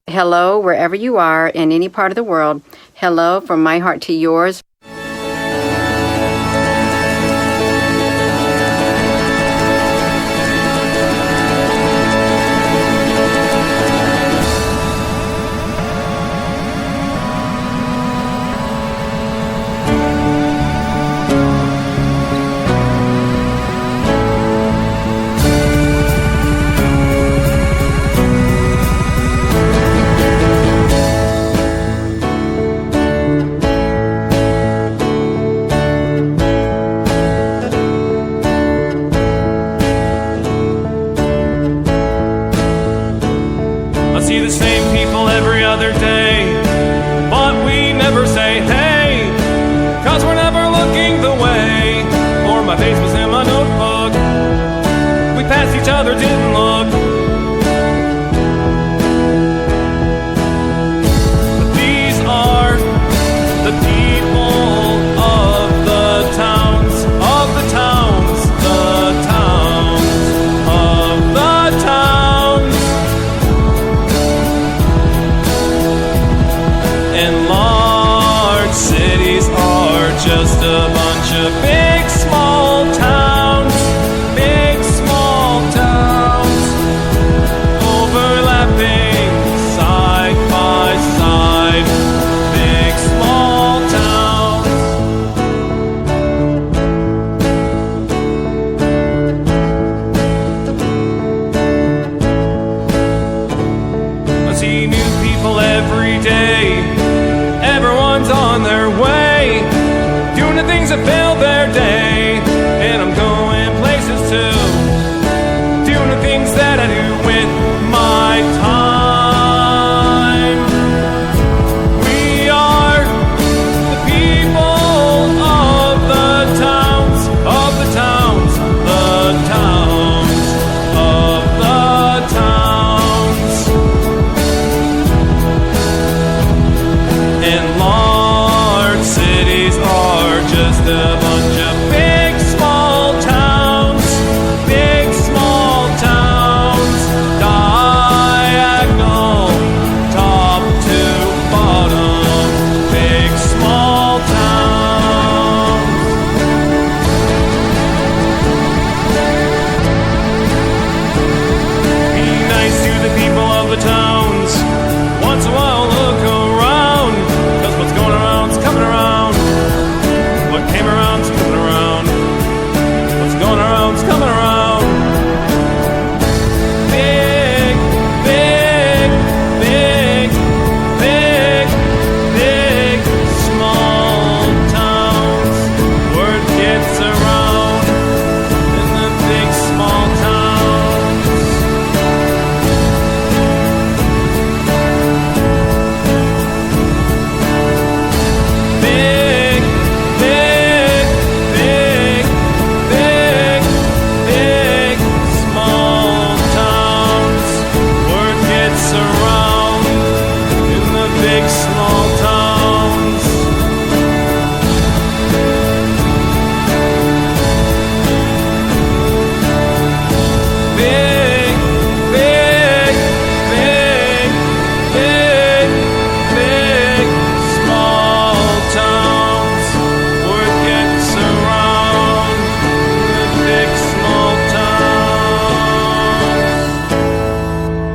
Hello, wherever you are in any part of the world. Hello from my heart to yours.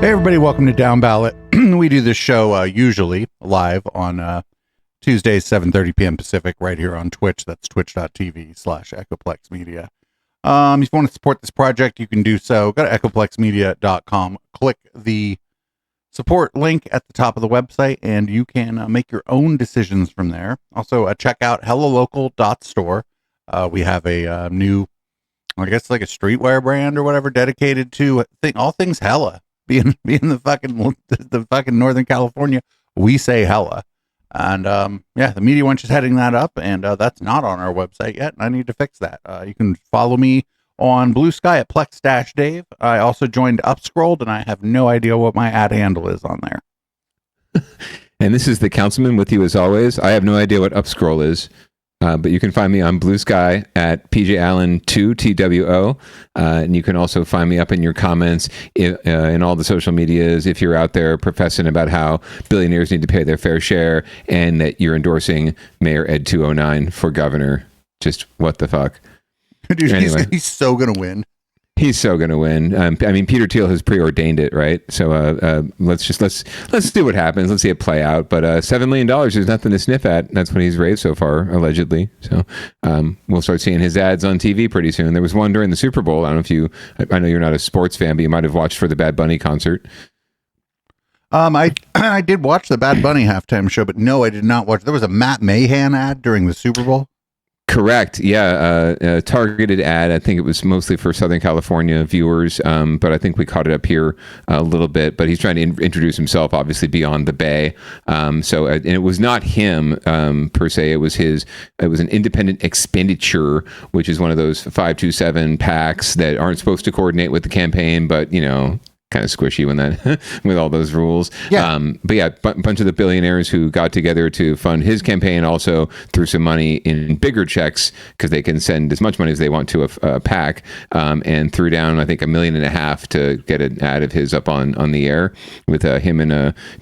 Hey everybody, welcome to Downballot. We do this show usually live on Tuesdays, 7:30 p.m. Pacific, right here on Twitch. That's twitch.tv/Echoplex Media. If you want to support this project, you can do so. Go to echoplexmedia.com, click the support link at the top of the website, and you can make your own decisions from there. Also, check out hellalocal.store. We have a new, I guess like a streetwear brand or whatever, dedicated to all things hella. Being the fucking Northern California, we say hella. And yeah, the Media Wench is heading that up, and that's not on our website yet, and I need to fix that. You can follow me on Blue Sky at Plex-Dave. I also joined Upscrolled, and I have no idea what my ad handle is on there. And this is the councilman with you as always. I have no idea what Upscroll is. But you can find me on Blue Sky at PJ Allen 2 TWO. And you can also find me up in your comments in all the social medias if you're out there professing about how billionaires need to pay their fair share and that you're endorsing Mayor Ed 209 for governor. Just what the fuck? Dude, Anyway. he's so going to win. He's so going to win. I mean, Peter Thiel has preordained it, right? So let's do what happens. Let's see it play out. But $7 million is nothing to sniff at. That's what he's raised so far, allegedly. So we'll start seeing his ads on TV pretty soon. There was one during the Super Bowl. I don't know if I know you're not a sports fan, but you might have watched for the Bad Bunny concert. I did watch the Bad Bunny halftime show, but no, I did not watch. There was a Matt Mahan ad during the Super Bowl. Correct. Yeah. A targeted ad. I think it was mostly for Southern California viewers, but I think we caught it up here a little bit. But he's trying to introduce himself, obviously, beyond the Bay. And it was not him per se. It was an independent expenditure, which is one of those 527 PACs that aren't supposed to coordinate with the campaign, but, kind of squishy when that with all those rules. Yeah. But yeah, bunch of the billionaires who got together to fund his campaign also threw some money in bigger checks because they can send as much money as they want to a PAC, and threw down I think $1.5 million to get an ad of his up on the air with him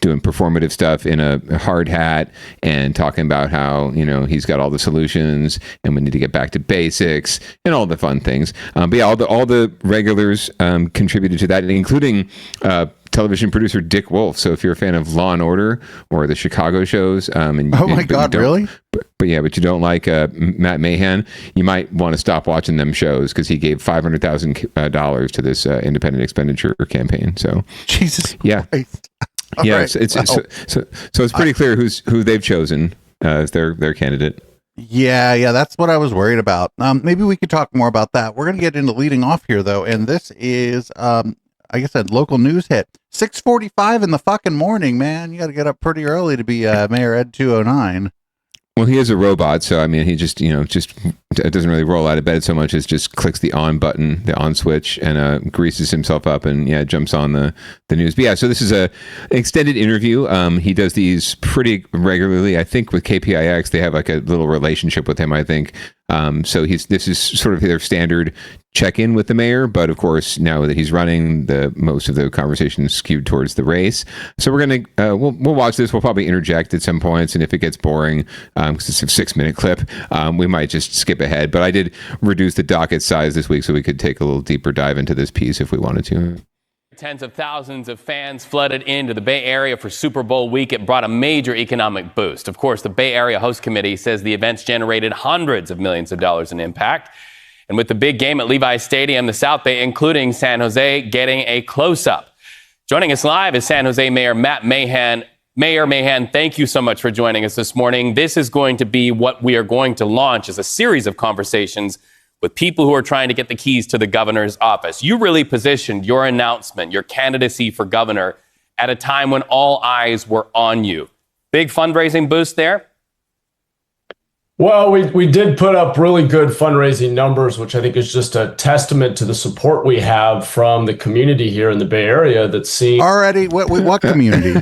doing performative stuff in a hard hat and talking about how he's got all the solutions and we need to get back to basics and all the fun things. But yeah, all the regulars contributed to that, including television producer Dick Wolf. So if you're a fan of Law and Order or the Chicago shows, Really? But you don't like Matt Mahan, you might want to stop watching them shows because he gave $500,000 to this independent expenditure campaign. So Jesus yeah, Christ. yeah, Right. so it's pretty clear who they've chosen as their candidate. Yeah, that's what I was worried about. Maybe we could talk more about that. We're going to get into leading off here, though, and this is, like I said, local news hit. 6:45 in the fucking morning, man. You got to get up pretty early to be Mayor Ed 209. Well, he is a robot, so I mean, he just doesn't really roll out of bed so much as just clicks the on button, the on switch, and greases himself up and jumps on the news. But yeah, so this is a extended interview. He does these pretty regularly. I think with KPIX, they have like a little relationship with him, I think. So this is sort of their standard check-in with the mayor, but of course now that he's running, most of the conversation is skewed towards the race. So we're gonna we'll watch this. We'll probably interject at some points, and if it gets boring, because it's a 6-minute clip, we might just skip ahead. But I did reduce the docket size this week so we could take a little deeper dive into this piece if we wanted to. Tens of thousands of fans flooded into the Bay Area for Super Bowl week. It brought a major economic boost. Of course, the Bay Area Host Committee says the events generated hundreds of millions of dollars in impact. And with the big game at Levi's Stadium, the South Bay, including San Jose, getting a close-up. Joining us live is San Jose Mayor Matt Mahan. Mayor Mahan, thank you so much for joining us this morning. This is going to be what we are going to launch as a series of conversations with people who are trying to get the keys to the governor's office. You really positioned your announcement, your candidacy for governor, at a time when all eyes were on you. Big fundraising boost there? Well, we did put up really good fundraising numbers, which I think is just a testament to the support we have from the community here in the Bay Area that's seeing Already, what community?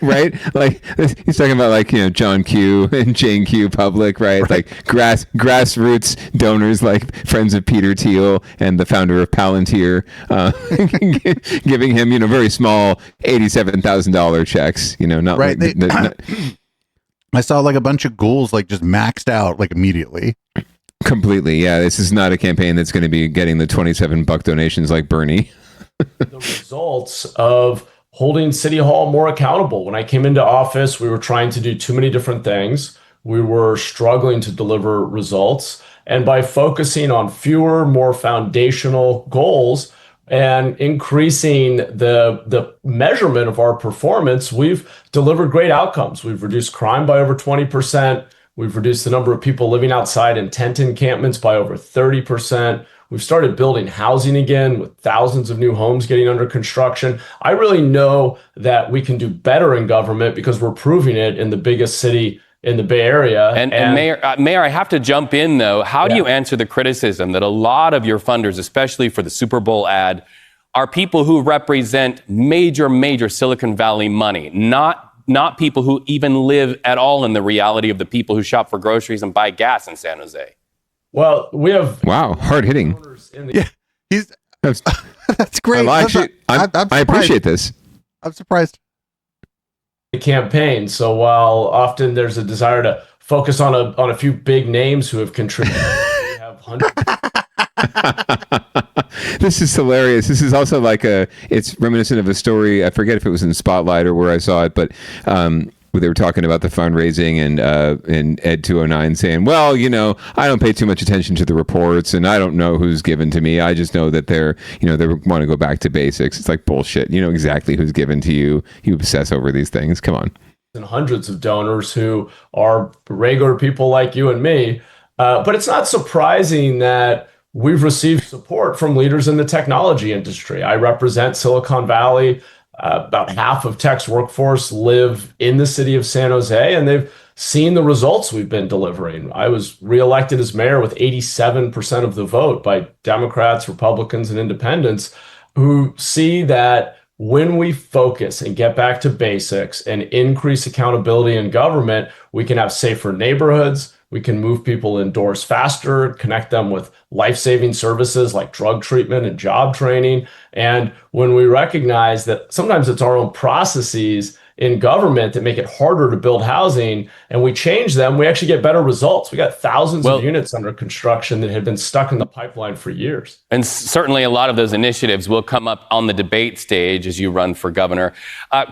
Right? Like he's talking about John Q and Jane Q Public, right? Like grassroots donors like friends of Peter Thiel and the founder of Palantir, giving him very small $87,000 checks. Not Right, like I saw like a bunch of ghouls like just maxed out like immediately. Completely, yeah. This is not a campaign that's going to be getting the $27 donations like Bernie. the results of holding City Hall more accountable. When I came into office, we were trying to do too many different things. We were struggling to deliver results. And by focusing on fewer, more foundational goals and increasing the measurement of our performance, we've delivered great outcomes. We've reduced crime by over 20%. We've reduced the number of people living outside in tent encampments by over 30%. We've started building housing again with thousands of new homes getting under construction. I really know that we can do better in government because we're proving it in the biggest city in the Bay Area. And Mayor, I have to jump in, though. How do you answer the criticism that a lot of your funders, especially for the Super Bowl ad, are people who represent major Silicon Valley money, not not people who even live at all in the reality of the people who shop for groceries and buy gas in San Jose. Well, we have Wow, hard hitting. Yeah, that's great. I appreciate this. I'm surprised. the campaign. So while often there's a desire to focus on a few big names who have contributed, we have hundreds. This is hilarious. This is also like it's reminiscent of a story. I forget if it was in Spotlight or where I saw it, but where they were talking about the fundraising and Ed 209 saying, well, I don't pay too much attention to the reports and I don't know who's given to me. I just know that they want to go back to basics. It's like bullshit. You know exactly who's given to you. You obsess over these things. Come on. And hundreds of donors who are regular people like you and me. But it's not surprising that we've received support from leaders in the technology industry. I represent Silicon Valley. About half of tech's workforce live in the city of San Jose, and they've seen the results we've been delivering. I was reelected as mayor with 87% of the vote by Democrats, Republicans, and independents who see that when we focus and get back to basics and increase accountability in government, we can have safer neighborhoods. We can move people indoors faster, connect them with life-saving services like drug treatment and job training. And when we recognize that sometimes it's our own processes in government that make it harder to build housing, and we change them, we actually get better results. We got thousands of units under construction that had been stuck in the pipeline for years. And certainly a lot of those initiatives will come up on the debate stage as you run for governor.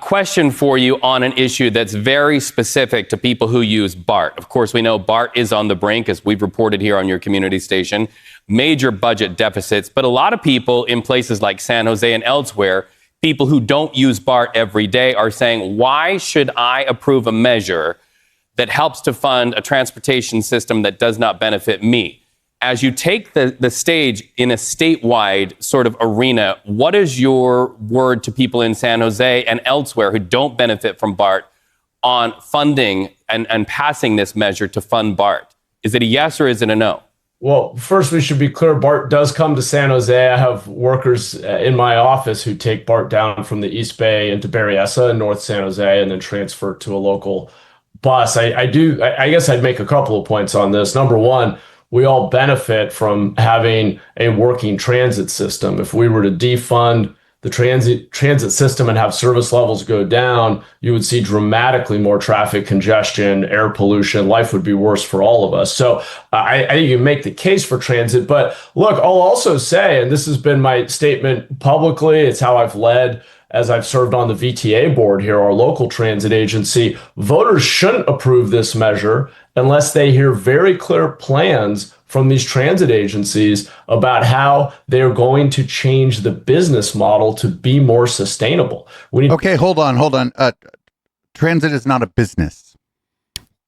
Question for you on an issue that's very specific to people who use BART. Of course, we know BART is on the brink, as we've reported here on your community station. Major budget deficits, but a lot of people in places like San Jose and elsewhere, people who don't use BART every day, are saying, why should I approve a measure that helps to fund a transportation system that does not benefit me? As you take the stage in a statewide sort of arena, what is your word to people in San Jose and elsewhere who don't benefit from BART on funding and passing this measure to fund BART? Is it a yes or is it a no? Well, first, we should be clear, BART does come to San Jose. I have workers in my office who take BART down from the East Bay into Berryessa in North San Jose and then transfer to a local bus. I guess I'd make a couple of points on this. Number one, we all benefit from having a working transit system. If we were to defund the transit system and have service levels go down, you would see dramatically more traffic congestion, air pollution. Life would be worse for all of us. So I think you make the case for transit. But look, I'll also say, and this has been my statement publicly, it's how I've led as I've served on the VTA board here, our local transit agency. Voters shouldn't approve this measure unless they hear very clear plans from these transit agencies about how they're going to change the business model to be more sustainable. Okay, hold on. Transit is not a business.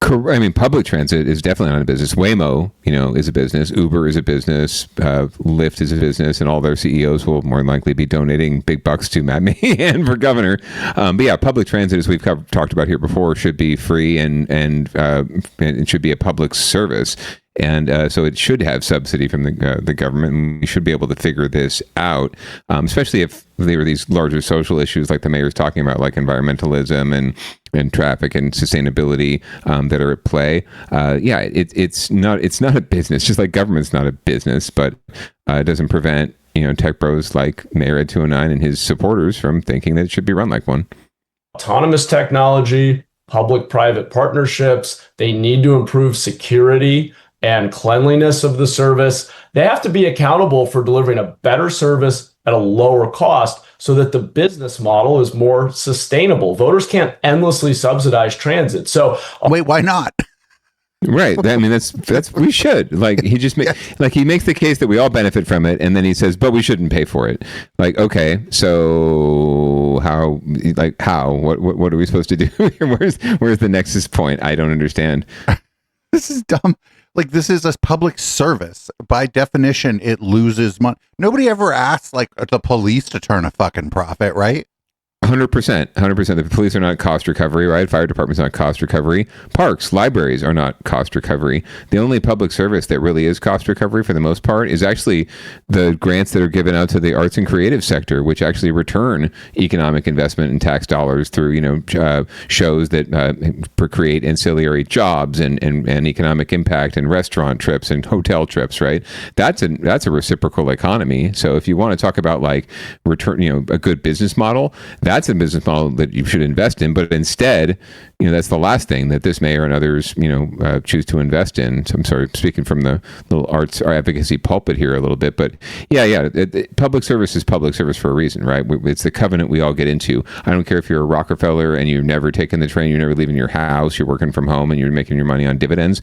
I mean, public transit is definitely not a business. Waymo, is a business. Uber is a business. Lyft is a business, and all their CEOs will more than likely be donating big bucks to Matt Mahan for governor. But yeah, public transit, as we've talked about here before, should be free and it should be a public service. And so it should have subsidy from the government. And we should be able to figure this out, especially if there are these larger social issues like the mayor's talking about, like environmentalism and traffic and sustainability that are at play. It's not a business, just like government's not a business, but it doesn't prevent tech bros like Mayor Ed 209 and his supporters from thinking that it should be run like one. Autonomous technology, public-private partnerships, they need to improve security and cleanliness of the service. They have to be accountable for delivering a better service at a lower cost so that the business model is more sustainable. Voters can't endlessly subsidize transit. So wait, why not? Right. I mean, that's we should. Like he just he makes the case that we all benefit from it, and then he says, but we shouldn't pay for it. Like, okay, so how? What are we supposed to do? Where's the nexus point? I don't understand. This is dumb. Like, this is a public service. By definition, it loses money. Nobody ever asks, like, the police to turn a fucking profit, right? 100%. The police are not cost recovery, right? Fire department's not cost recovery. Parks, libraries are not cost recovery. The only public service that really is cost recovery for the most part is actually the grants that are given out to the arts and creative sector, which actually return economic investment and tax dollars through, shows that create ancillary jobs and economic impact and restaurant trips and hotel trips, right? That's a reciprocal economy. So if you want to talk about like return, a good business model, that's a business model that you should invest in. But instead, that's the last thing that this mayor and others, choose to invest in. So I'm sorry, speaking from the little arts or advocacy pulpit here a little bit, but public service is public service for a reason, right? It's the covenant we all get into. I don't care if you're a Rockefeller and you've never taken the train, you're never leaving your house, you're working from home and you're making your money on dividends.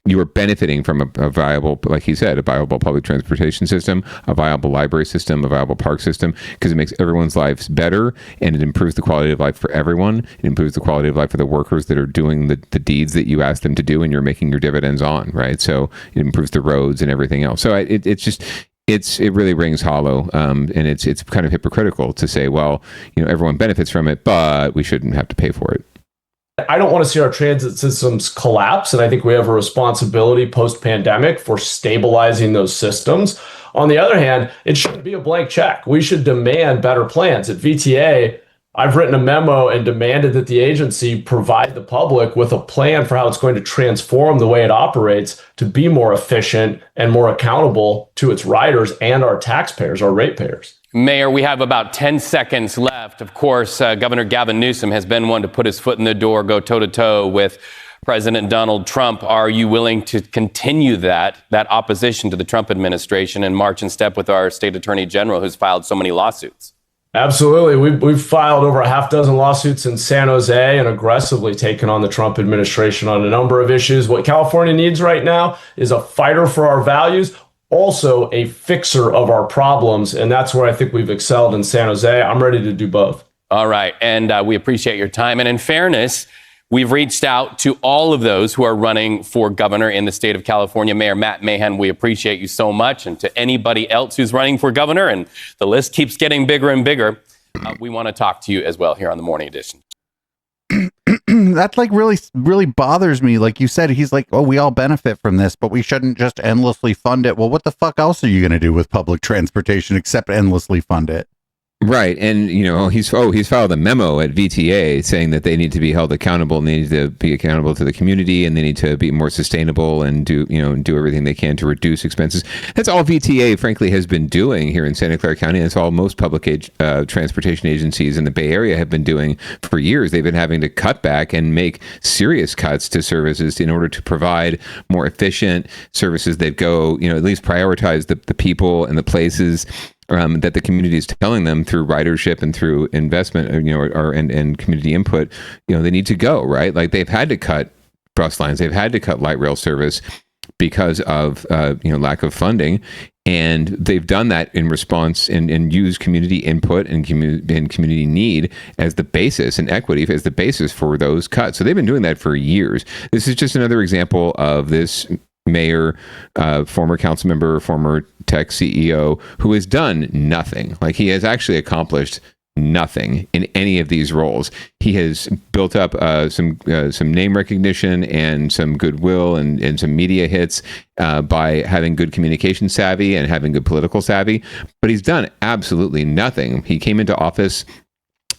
You are benefiting from a viable, like he said, a viable public transportation system, a viable library system, a viable park system, because it makes everyone's lives better and it improves the quality of life for everyone. It improves the quality of life for the workers that are doing the deeds that you ask them to do and you're making your dividends on, right? So it improves the roads and everything else. So it really rings hollow, and it's kind of hypocritical to say, well, everyone benefits from it, but we shouldn't have to pay for it. I don't want to see our transit systems collapse, and I think we have a responsibility post-pandemic for stabilizing those systems. On the other hand, it shouldn't be a blank check. We should demand better plans. At VTA, I've written a memo and demanded that the agency provide the public with a plan for how it's going to transform the way it operates to be more efficient and more accountable to its riders and our taxpayers, our ratepayers. Mayor, we have about 10 seconds left. Of course, Governor Gavin Newsom has been one to put his foot in the door, go toe-to-toe with President Donald Trump. Are you willing to continue that opposition to the Trump administration and march in step with our state attorney general who's filed so many lawsuits? Absolutely. We've filed over a half dozen lawsuits in San Jose and aggressively taken on the Trump administration on a number of issues. What California needs right now is a fighter for our values, also a fixer of our problems. And that's where I think we've excelled in San Jose. I'm ready to do both. All right. And we appreciate your time. And in fairness, we've reached out to all of those who are running for governor in the state of California. Mayor Matt Mahan, we appreciate you so much. And to anybody else who's running for governor, and the list keeps getting bigger and bigger, we want to talk to you as well here on the Morning Edition. That's like really bothers me. Like you said, he's like, oh, we all benefit from this, but we shouldn't just endlessly fund it. Well, what the fuck else are you going to do with public transportation except endlessly fund it? Right. And, he's filed a memo at VTA saying that they need to be held accountable and they need to be accountable to the community and they need to be more sustainable and do everything they can to reduce expenses. That's all VTA, frankly, has been doing here in Santa Clara County. That's all most public transportation agencies in the Bay Area have been doing for years. They've been having to cut back and make serious cuts to services in order to provide more efficient services that go, at least prioritize the people and the places that the community is telling them through ridership and through investment, and community input, they need to go, right? Like they've had to cut bus lines, they've had to cut light rail service because of, lack of funding. And they've done that in response and use community input and community need as the basis and equity as the basis for those cuts. So they've been doing that for years. This is just another example of this mayor, former council member, former tech CEO, who has done nothing. Like he has actually accomplished nothing in any of these roles. He has built up some name recognition and some goodwill and some media hits by having good communication savvy and having good political savvy, but he's done absolutely nothing. He came into office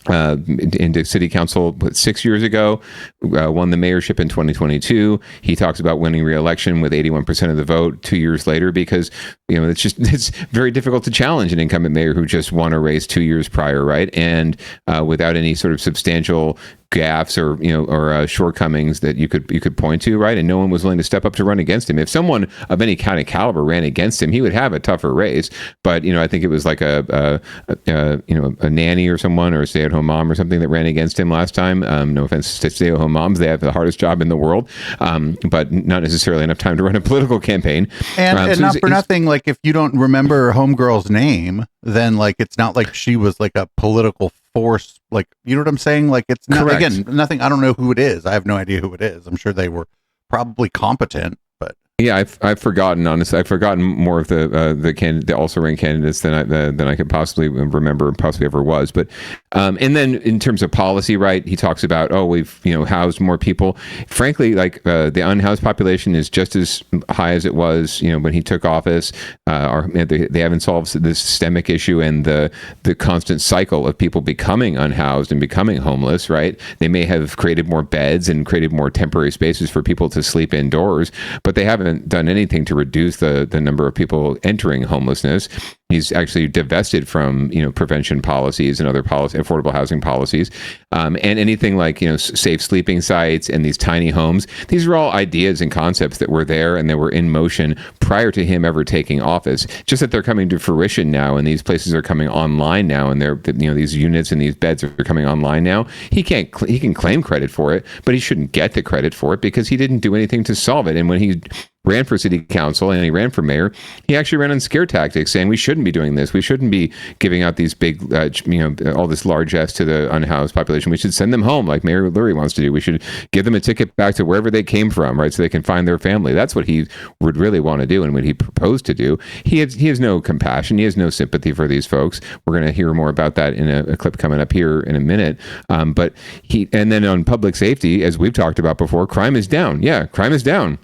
into city council 6 years ago, won the mayorship in 2022. He talks about winning re-election with 81% of the vote 2 years later because it's very difficult to challenge an incumbent mayor who just won a race 2 years prior, right? And without any sort of substantial gaffes or shortcomings that you could point to, right? And no one was willing to step up to run against him. If someone of any kind of caliber ran against him, he would have a tougher race. But I think it was like a nanny or someone or a stay-at-home mom or something that ran against him last time. No offense to stay-at-home moms, they have the hardest job in the world, but not necessarily enough time to run a political campaign. And so not for nothing, like if you don't remember homegirl's name, then like it's not like she was like a political force, like, you know what I'm saying? Like it's not, again, nothing. I don't know who it is. I have no idea who it is. I'm sure they were probably competent, but Yeah, I've forgotten, honestly. I've forgotten more of the also ran candidates than I could possibly remember, possibly ever was. But and then in terms of policy, right? He talks about, oh, we've housed more people. Frankly, like the unhoused population is just as high as it was when he took office. They haven't solved the systemic issue and the constant cycle of people becoming unhoused and becoming homeless. Right? They may have created more beds and created more temporary spaces for people to sleep indoors, but they haven't done anything to reduce the number of people entering homelessness. He's actually divested from prevention policies and other affordable housing policies, and anything like safe sleeping sites and these tiny homes. These are all ideas and concepts that were there and that were in motion prior to him ever taking office. Just that they're coming to fruition now, and these places are coming online now, and they're these units and these beds are coming online now. He can claim credit for it, but he shouldn't get the credit for it because he didn't do anything to solve it. And when he ran for city council and he ran for mayor, he actually ran on scare tactics, saying we shouldn't be doing this. We shouldn't be giving out these big, all this largesse to the unhoused population. We should send them home like Mayor Lurie wants to do. We should give them a ticket back to wherever they came from, right, so they can find their family. That's what he would really want to do, and what he proposed to do. He has no compassion. He has no sympathy for these folks. We're going to hear more about that in a clip coming up here in a minute. And then on public safety, as we've talked about before, crime is down. Yeah, crime is down.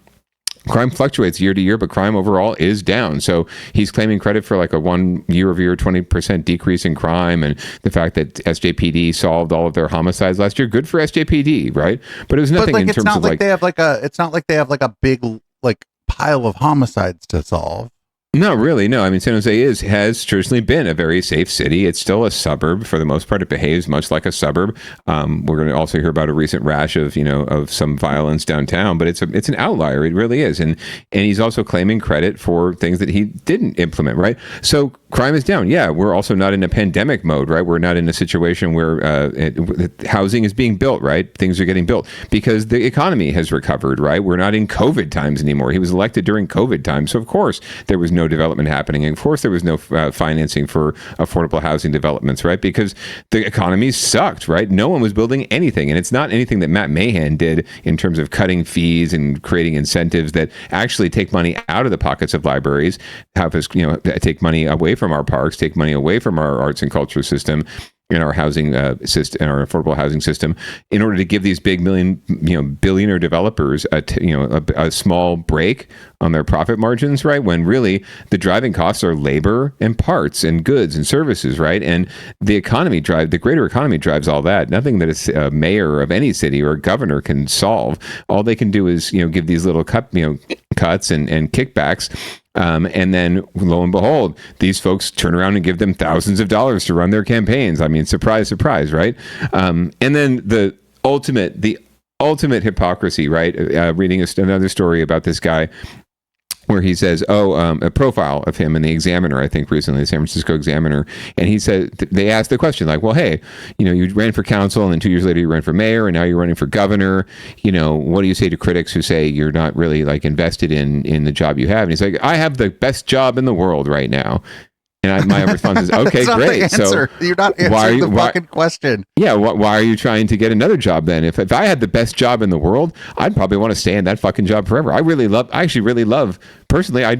Crime fluctuates year to year, but crime overall is down. So he's claiming credit for like a 1 year-over-year 20% decrease in crime, and the fact that SJPD solved all of their homicides last year. Good for SJPD, right? But it was nothing in terms of they have it's not like they have like a big like pile of homicides to solve. No, really, no. I mean, San Jose has traditionally been a very safe city. It's still a suburb for the most part. It behaves much like a suburb. We're going to also hear about a recent rash of some violence downtown, but it's an outlier. It really is, and he's also claiming credit for things that he didn't implement. Right. So crime is down. Yeah, we're also not in a pandemic mode. Right. We're not in a situation where housing is being built. Right. Things are getting built because the economy has recovered. Right. We're not in COVID times anymore. He was elected during COVID times, so of course there was no development happening. And of course, there was no financing for affordable housing developments, right? Because the economy sucked, right? No one was building anything. And it's not anything that Matt Mahan did in terms of cutting fees and creating incentives that actually take money out of the pockets of libraries, have us, take money away from our parks, take money away from our arts and culture system, in our housing system, in our affordable housing system, in order to give these big billionaire developers a small break on their profit margins, right? When really the driving costs are labor and parts and goods and services, right? And the greater economy drives all that. Nothing that a mayor of any city or a governor can solve. All they can do is give these little cuts and kickbacks. And then lo and behold, these folks turn around and give them thousands of dollars to run their campaigns. I mean, surprise, surprise, right? And then the ultimate hypocrisy, right? Reading another story about this guy where he says, a profile of him in the Examiner, I think recently, the San Francisco Examiner. And he said, they asked the question like, well, hey, you ran for council and then 2 years later you ran for mayor and now you're running for governor. What do you say to critics who say you're not really like invested in the job you have? And he's like, I have the best job in the world right now. And my response is, okay, great. So you're not answering the fucking question. Yeah. Why are you trying to get another job then? If I had the best job in the world, I'd probably want to stay in that fucking job forever. I do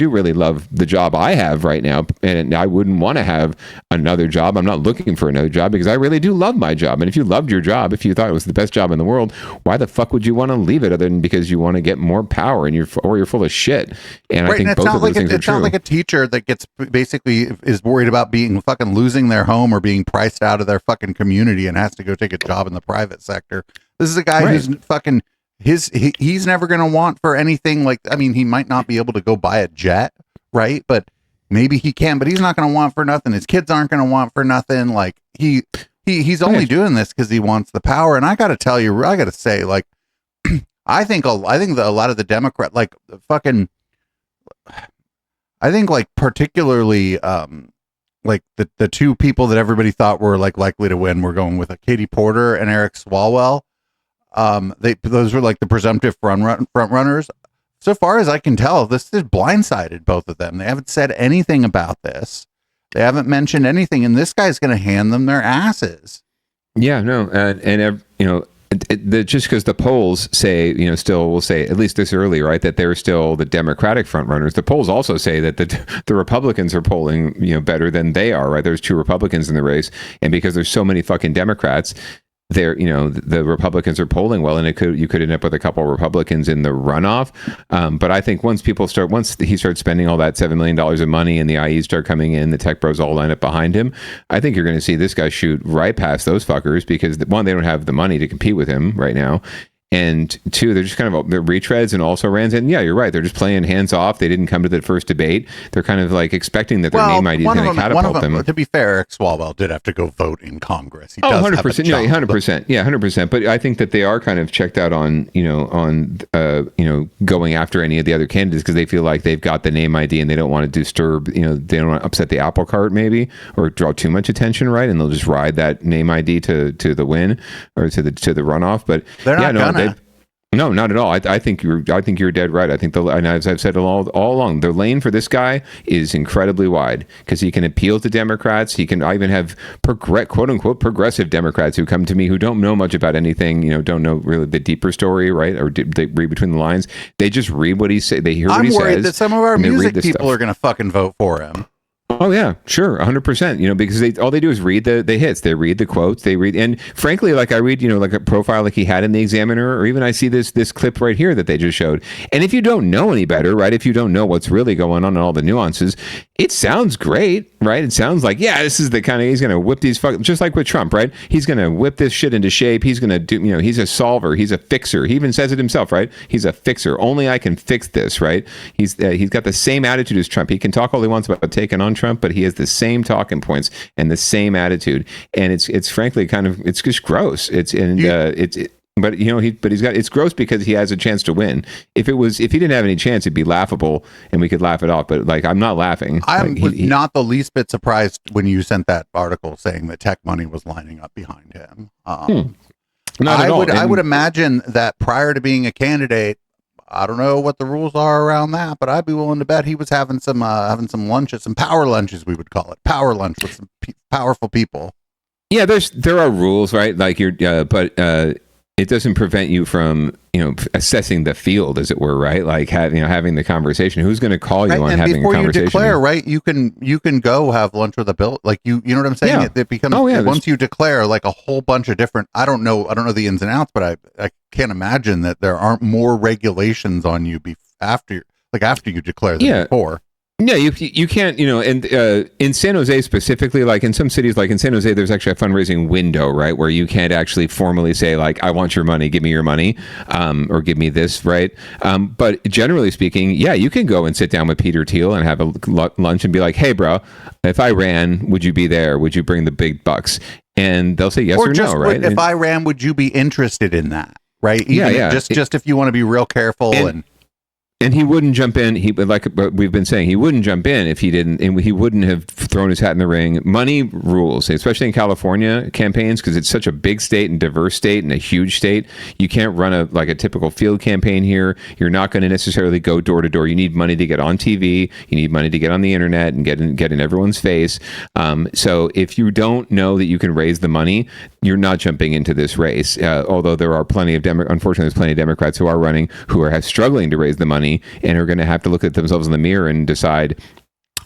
really love the job I have right now. And I wouldn't want to have another job. I'm not looking for another job because I really do love my job. And if you loved your job, if you thought it was the best job in the world, why the fuck would you want to leave it other than because you want to get more power and you're full of shit? And right, I think both of those things are true. It's not like a teacher that gets basically is worried about being fucking losing their home or being priced out of their fucking community and has to go take a job in the private sector. This is a guy who's fucking he's never going to want for anything like, I mean, he might not be able to go buy a jet, right? But maybe he can, but he's not going to want for nothing. His kids aren't going to want for nothing. Like he's only doing this because he wants the power. And I got to say, like, I think that a lot of the Democrat, like fucking, I think like particularly, like the two people that everybody thought were like likely to win were going with Katie Porter and Eric Swalwell. Those were like the presumptive front runners. So far as I can tell, this has blindsided both of them. They haven't said anything about this. They haven't mentioned anything, and this guy's going to hand them their asses. Yeah, no, and just because the polls say, still will say, at least this early, right, that they're still the Democratic front runners. The polls also say that the Republicans are polling, better than they are, right? There's 2 Republicans in the race. And because there's so many fucking Democrats, the Republicans are polling well, and you could end up with a couple of Republicans in the runoff. But I think once he starts spending all that $7 million of money and the IEs start coming in, the tech bros all line up behind him, I think you're going to see this guy shoot right past those fuckers because, one, they don't have the money to compete with him right now. And 2, they're just kind of they're retreads and also rans. And yeah, you're right. They're just playing hands off. They didn't come to the first debate. They're kind of like expecting that their name ID is going to catapult them. To be fair, Eric Swalwell did have to go vote in Congress. 100%. Yeah, 100%. Yeah, 100%. But I think that they are kind of checked out on going after any of the other candidates because they feel like they've got the name ID and they don't want to disturb, they don't want to upset the apple cart maybe or draw too much attention, right? And they'll just ride that name ID to the win or to the runoff. But they're not gonna. No, not at all. I think you're dead right. I think and as I've said all along, the lane for this guy is incredibly wide because he can appeal to Democrats. I even have quote unquote progressive Democrats who come to me who don't know much about anything, don't know really the deeper story, right? Or they read between the lines. They just read what he say. They hear what he says. I'm worried that some of our music people are going to fucking vote for him. Oh yeah, sure, 100%. Because all they do is read the hits. They read the quotes. They read, and frankly, like I read, like a profile like he had in the Examiner, or even I see this clip right here that they just showed. And if you don't know any better, right? If you don't know what's really going on and all the nuances, it sounds great, right? It sounds like this is the kind of he's going to whip these just like with Trump, right? He's going to whip this shit into shape. He's going to do, he's a solver. He's a fixer. He even says it himself, right? He's a fixer. Only I can fix this, right? He's got the same attitude as Trump. He can talk all he wants about taking on Trump, but he has the same talking points and the same attitude, and it's frankly it's just gross. It's gross because he has a chance to win. If he didn't have any chance, it'd be laughable and we could laugh it off. But like, I'm not laughing. I was not the least bit surprised when you sent that article saying that tech money was lining up behind him. I would imagine that prior to being a candidate, I don't know what the rules are around that, but I'd be willing to bet he was having some lunches, some power lunches, we would call it, power lunch with some powerful people. Yeah, there are rules, right? Like but it doesn't prevent you from assessing the field, as it were, right? Like having the conversation. Who's going to call you on having a conversation? Before you declare, right? You can go have lunch with a bill. Like you know what I'm saying? Yeah. It becomes once you declare like a whole bunch of different. I don't know the ins and outs, but I can't imagine that there aren't more regulations on you after you declare than before. Yeah, you can't, and in San Jose specifically, like in some cities, like in San Jose, there's actually a fundraising window, right, where you can't actually formally say, like, I want your money, give me your money, or give me this, right? But generally speaking, yeah, you can go and sit down with Peter Thiel and have a lunch and be like, hey, bro, if I ran, would you be there? Would you bring the big bucks? And they'll say yes or no, right? If I ran, would you be interested in that, right? Just if you want to be real careful And he wouldn't jump in. Like we've been saying, he wouldn't jump in if he didn't, and he wouldn't have thrown his hat in the ring. Money rules, especially in California campaigns, because it's such a big state and diverse state and a huge state. You can't run a typical field campaign here. You're not going to necessarily go door to door. You need money to get on TV. You need money to get on the internet and get in everyone's face. So if you don't know that you can raise the money, you're not jumping into this race. Although there are unfortunately, there's plenty of Democrats who are running who are struggling to raise the money and are going to have to look at themselves in the mirror and decide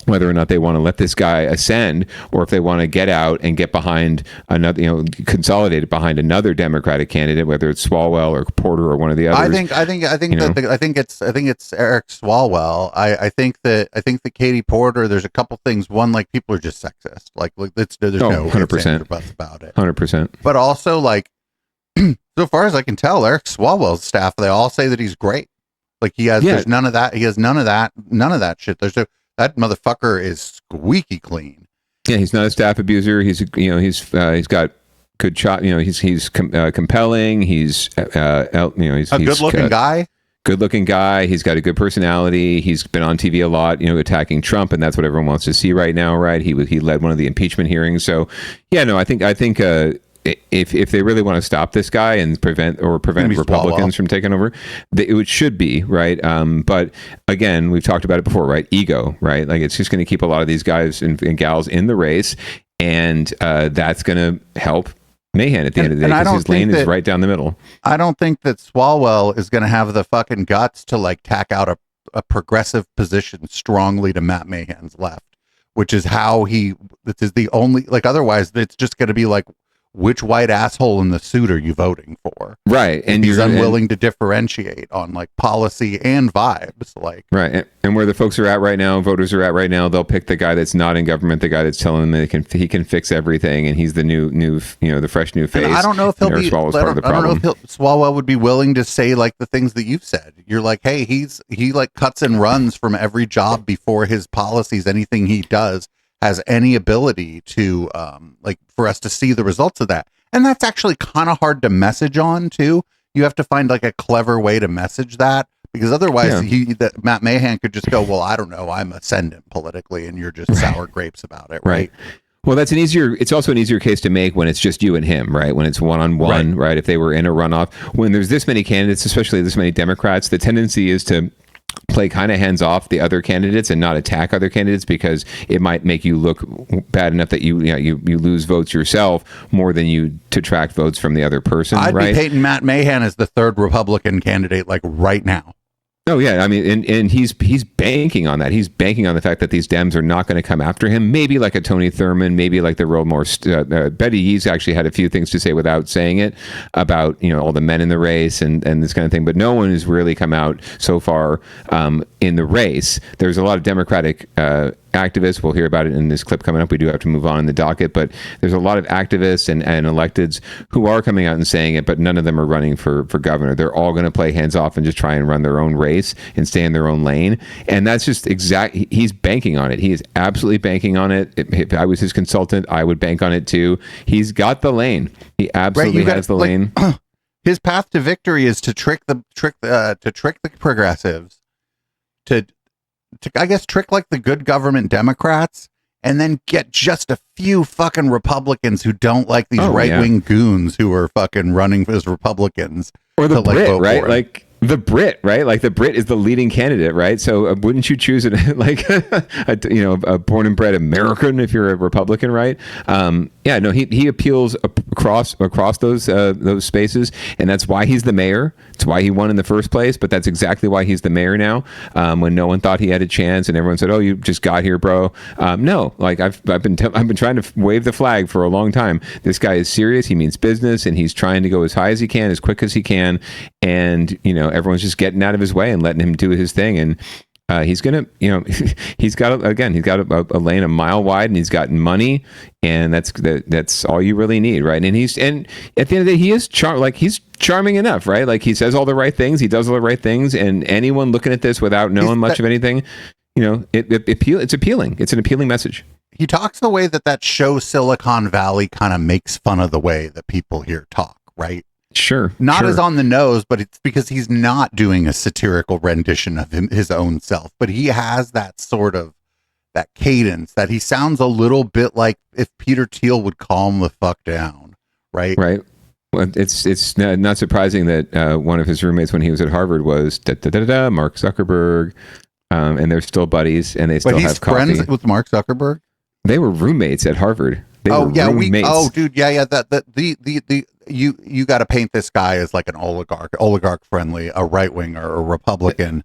whether or not they want to let this guy ascend, or if they want to get out and get behind another, consolidated behind another Democratic candidate, whether it's Swalwell or Porter or one of the others. I think it's Eric Swalwell. I think that Katie Porter. There's a couple things. One, like people are just sexist. Like there's no 100% about it. 100%. But also, like, so far as I can tell, Eric Swalwell's staff, they all say that he's great. Like there's none of that. He has none of that shit. That motherfucker is squeaky clean. Yeah, he's not a staff abuser. He's got good shot. He's compelling. He's he's a good-looking guy. Good-looking guy. He's got a good personality. He's been on TV a lot, attacking Trump, and that's what everyone wants to see right now, right? He led one of the impeachment hearings. So, yeah, no, I think. If they really want to stop this guy and prevent Republicans from taking over, it should be right. But again, we've talked about it before, right? Ego, right? Like it's just going to keep a lot of these guys and gals in the race, and that's going to help Mahan at the end of the day, because his lane is right down the middle. I don't think that Swalwell is going to have the fucking guts to like tack out a progressive position strongly to Matt Mahan's left, which is how this is the only, like, otherwise it's just going to be like, which white asshole in the suit are you voting for? Right. And he's unwilling to differentiate on like policy and vibes. Like, right. And where the folks are at right now, voters are at right now, they'll pick the guy that's not in government, the guy that's telling them he can fix everything. And he's the new, the fresh new face. And I don't know if he'll be, I don't know if Swalwell would be willing to say like the things that you've said. You're like, hey, he like cuts and runs from every job before his policies, anything he does has any ability to like for us to see the results of that. And that's actually kind of hard to message on too. You have to find like a clever way to message that, because otherwise Matt Mahan could just go, well, I don't know, I'm ascendant politically and you're just sour grapes about it. Right. Well, it's also an easier case to make when it's just you and him, right? When it's one-on-one, right? If they were in a runoff, when there's this many candidates, especially this many Democrats, the tendency is to play kind of hands off the other candidates and not attack other candidates, because it might make you look bad enough that you lose votes yourself more than you detract votes from the other person. I'd be painting Matt Mahan as the third Republican candidate like right now. Oh yeah, I mean, and he's banking on that. He's banking on the fact that these Dems are not going to come after him. Maybe like a Tony Thurmond, maybe like the real more Betty Yee's actually had a few things to say without saying it about all the men in the race and this kind of thing. But no one has really come out so far in the race. There's a lot of Democratic activists. We'll hear about it in this clip coming up. We do have to move on in the docket, but there's a lot of activists and electeds who are coming out and saying it, but none of them are running for governor. They're all going to play hands off and just try and run their own race and stay in their own lane. And that's just he's banking on it. He is absolutely banking on it. If I was his consultant, I would bank on it too. He's got the lane. He absolutely has the lane. His path to victory is to trick the progressives, to I guess trick like the good government Democrats, and then get just a few fucking Republicans who don't like these right-wing goons who are fucking running as Republicans. Or the Brit, right? Like the Brit, right? Like the Brit is the leading candidate, right? So wouldn't you choose a born and bred American if you're a Republican, right? He appeals across those spaces, and that's why he's the mayor. It's why he won in the first place, but that's exactly why he's the mayor now. When no one thought he had a chance, and everyone said, "Oh, you just got here, bro." No, like I've been trying to wave the flag for a long time. This guy is serious. He means business, and he's trying to go as high as he can, as quick as he can, and everyone's just getting out of his way and letting him do his thing. And he's gonna, he's got a lane a mile wide, and he's got money, and that's all you really need, right? And at the end of the day, he is he's charming enough, right? Like he says all the right things, he does all the right things, and anyone looking at this without knowing much of anything, it's appealing. It's an appealing message. He talks the way that show Silicon Valley kind of makes fun of the way that people here talk, right? Sure. Not as on the nose, but it's because he's not doing a satirical rendition of his own self. But he has that sort of that cadence that he sounds a little bit like if Peter Thiel would calm the fuck down, right? Right. Well, it's not surprising that one of his roommates when he was at Harvard was Mark Zuckerberg, and they're still buddies, and they still have coffee. Friends with Mark Zuckerberg. They were roommates at Harvard. You got to paint this guy as like an oligarch friendly, a right winger, a Republican.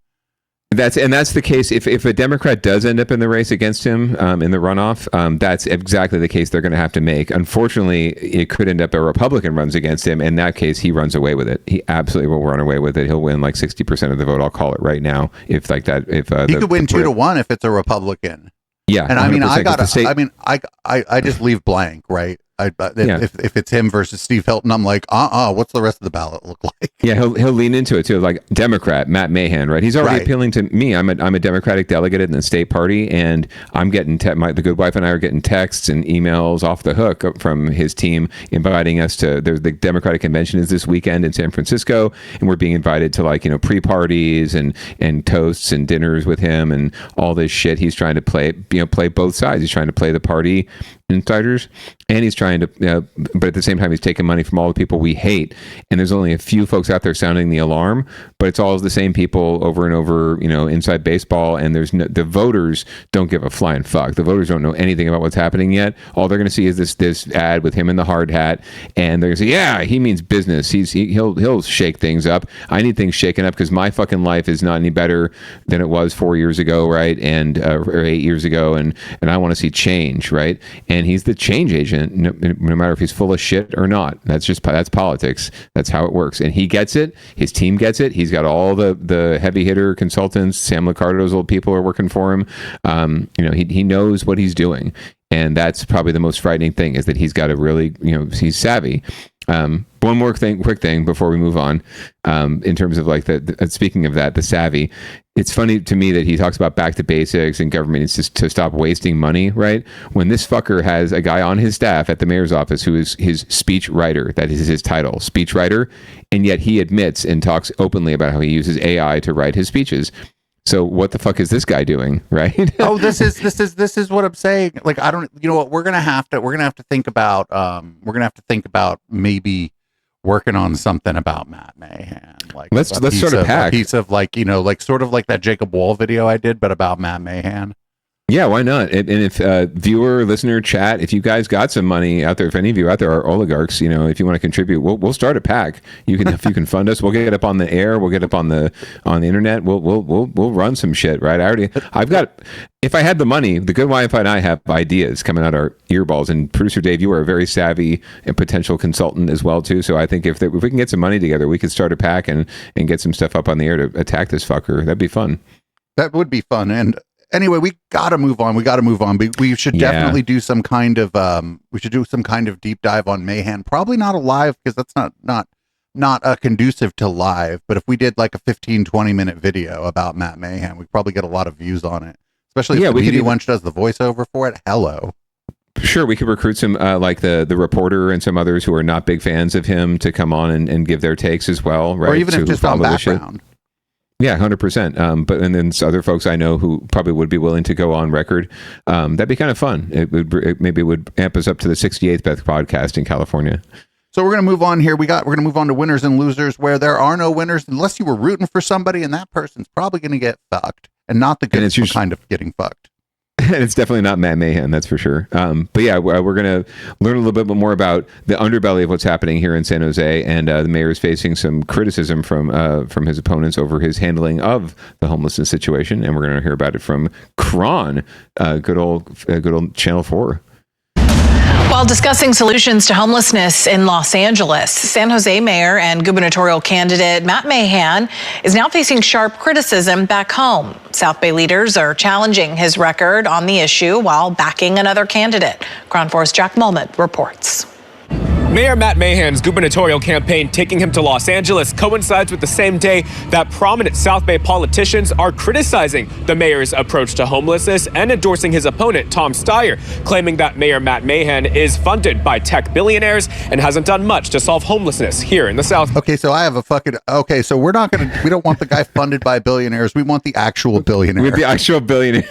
That's the case. If a Democrat does end up in the race against him in the runoff, that's exactly the case they're going to have to make. Unfortunately, it could end up a Republican runs against him. In that case, he runs away with it. He absolutely will run away with it. He'll win like 60% of the vote. I'll call it right now. If like that, if he could win 2-1 if it's a Republican. Yeah, and I mean, I just leave blank, right? If it's him versus Steve Hilton, I'm like, what's the rest of the ballot look like? Yeah, he'll lean into it too, like Democrat Matt Mahan, right? He's already appealing to me. I'm a Democratic delegate in the state party, and I'm getting the good wife and I are getting texts and emails off the hook from his team inviting us to. The Democratic convention is this weekend in San Francisco, and we're being invited to pre-parties and toasts and dinners with him and all this shit. He's trying to play both sides. He's trying to play the party insiders, and he's trying to, but at the same time, he's taking money from all the people we hate. And there's only a few folks out there sounding the alarm, but it's all the same people over and over, inside baseball. And the voters don't give a flying fuck. The voters don't know anything about what's happening yet. All they're going to see is this ad with him in the hard hat, and they're going to say, yeah, he means business. He'll shake things up. I need things shaken up because my fucking life is not any better than it was 4 years ago, right? And or 8 years ago, and I want to see change, right? And he's the change agent, no matter if he's full of shit or not. That's politics. That's how it works. And he gets it. His team gets it. He's got all the heavy hitter consultants. Sam Licardo's old people are working for him. He knows what he's doing. And that's probably the most frightening thing, is that he's got a really, he's savvy. One more quick thing before we move on. In terms of speaking of that, the savvy, it's funny to me that he talks about back to basics and government needs to stop wasting money, right? When this fucker has a guy on his staff at the mayor's office who is his speech writer, that is his title, speech writer, and yet he admits and talks openly about how he uses AI to write his speeches. So what the fuck is this guy doing, right? Oh, this is what I'm saying. Like, I don't, what we're gonna have to think about. We're gonna have to think about maybe working on something about Matt Mahan. Like, let's sort of pack a piece of sort of like that Jacob Wall video I did, but about Matt Mahan. Yeah, why not? And if viewer, listener, chat, if you guys got some money out there, if any of you out there are oligarchs, if you want to contribute, we'll start a PAC. If you can fund us, we'll get up on the air, we'll get up on the internet, we'll run some shit, right? If I had the money, the good Wi-Fi and I have ideas coming out our earballs. And producer Dave, you are a very savvy and potential consultant as well too. So I think if we can get some money together, we could start a PAC and get some stuff up on the air to attack this fucker. That'd be fun. That would be fun. And anyway, we got to move on. We should definitely do some kind of deep dive on Mahan. Probably not a live, because that's not conducive to live. But if we did like a 15-20 minute video about Matt Mahan, we'd probably get a lot of views on it. Especially if the Media Wench does the voiceover for it. Hello. Sure, we could recruit some like the reporter and some others who are not big fans of him to come on and give their takes as well, right? Or even if just on background. Yeah, 100%. But then other folks I know who probably would be willing to go on record. That'd be kind of fun. Maybe it would amp us up to the 68th best podcast in California. So we're going to move on here. We're going to move on to winners and losers, where there are no winners unless you were rooting for somebody, and that person's probably going to get fucked, and not the good kind of getting fucked. And it's definitely not Matt Mahan, that's for sure. But yeah, we're going to learn a little bit more about the underbelly of what's happening here in San Jose, and the mayor is facing some criticism from his opponents over his handling of the homelessness situation, and we're going to hear about it from Kron, good old Channel 4. While discussing solutions to homelessness in Los Angeles, San Jose Mayor and gubernatorial candidate Matt Mahan is now facing sharp criticism back home. South Bay leaders are challenging his record on the issue while backing another candidate. Crown 4's Jack Mulmut reports. Mayor Matt Mahan's gubernatorial campaign taking him to Los Angeles coincides with the same day that prominent South Bay politicians are criticizing the mayor's approach to homelessness and endorsing his opponent, Tom Steyer, claiming that Mayor Matt Mahan is funded by tech billionaires and hasn't done much to solve homelessness here in the South. Okay, so so we don't want the guy funded by billionaires. We want the actual billionaire. With the actual billionaire.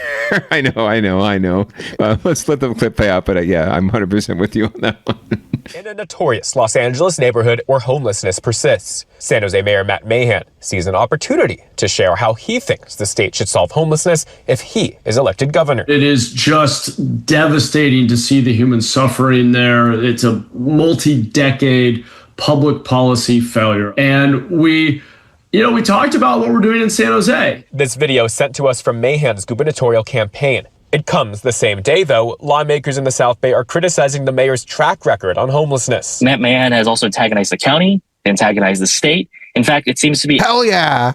I know. Let's let the clip play out, but yeah, I'm 100% with you on that one. In a notorious Los Angeles neighborhood where homelessness persists, San Jose Mayor Matt Mahan sees an opportunity to share how he thinks the state should solve homelessness if he is elected governor. It is just devastating to see the human suffering there. It's a multi-decade public policy failure. And we talked about what we're doing in San Jose. This video sent to us from Mahan's gubernatorial campaign. It comes the same day, though, lawmakers in the South Bay are criticizing the mayor's track record on homelessness. Matt Mahan has also antagonized the county, antagonized the state. In fact, it seems to be... Hell yeah.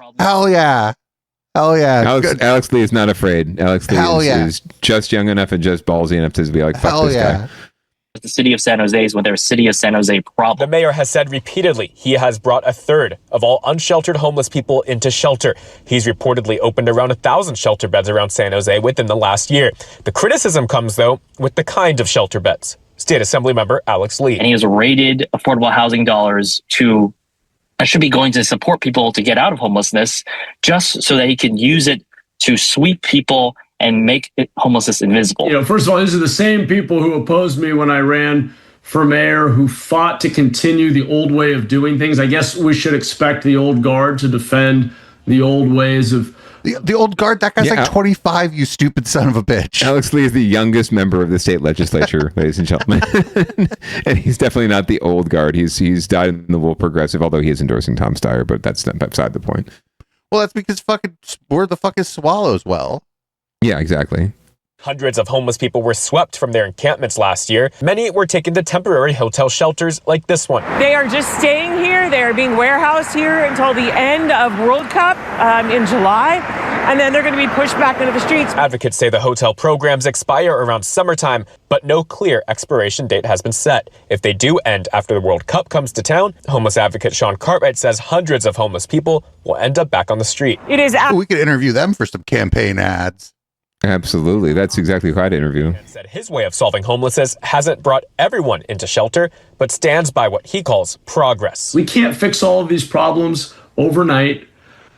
Alex Lee is not afraid. Alex Lee is just young enough and just ballsy enough to be like, fuck this guy. The city of San Jose is when there's city of San Jose problem. The mayor has said repeatedly he has brought a third of all unsheltered homeless people into shelter. He's reportedly opened around 1,000 shelter beds around San Jose within the last year. The criticism comes, though, with the kind of shelter beds. State Assembly member Alex Lee. And he has rated affordable housing dollars that should be going to support people to get out of homelessness, just so that he can use it to sweep people and make homelessness invisible. First of all, these are the same people who opposed me when I ran for mayor, who fought to continue the old way of doing things. I guess we should expect the old guard to defend the old ways of... The old guard, that guy's like 25, you stupid son of a bitch. Alex Lee is the youngest member of the state legislature, ladies and gentlemen. And he's definitely not the old guard. He's died in the wool progressive, although he is endorsing Tom Steyer, but that's not beside the point. Well, that's because where the fuck is Swallows Well? Yeah, exactly. Hundreds of homeless people were swept from their encampments last year. Many were taken to temporary hotel shelters like this one. They are just staying here. They are being warehoused here until the end of World Cup in July, and then they're going to be pushed back into the streets. Advocates say the hotel programs expire around summertime, but no clear expiration date has been set. If they do end after the World Cup comes to town, homeless advocate Sean Cartwright says hundreds of homeless people will end up back on the street. We could interview them for some campaign ads. Absolutely. That's exactly who I'd interview. And said his way of solving homelessness hasn't brought everyone into shelter, but stands by what he calls progress. We can't fix all of these problems overnight.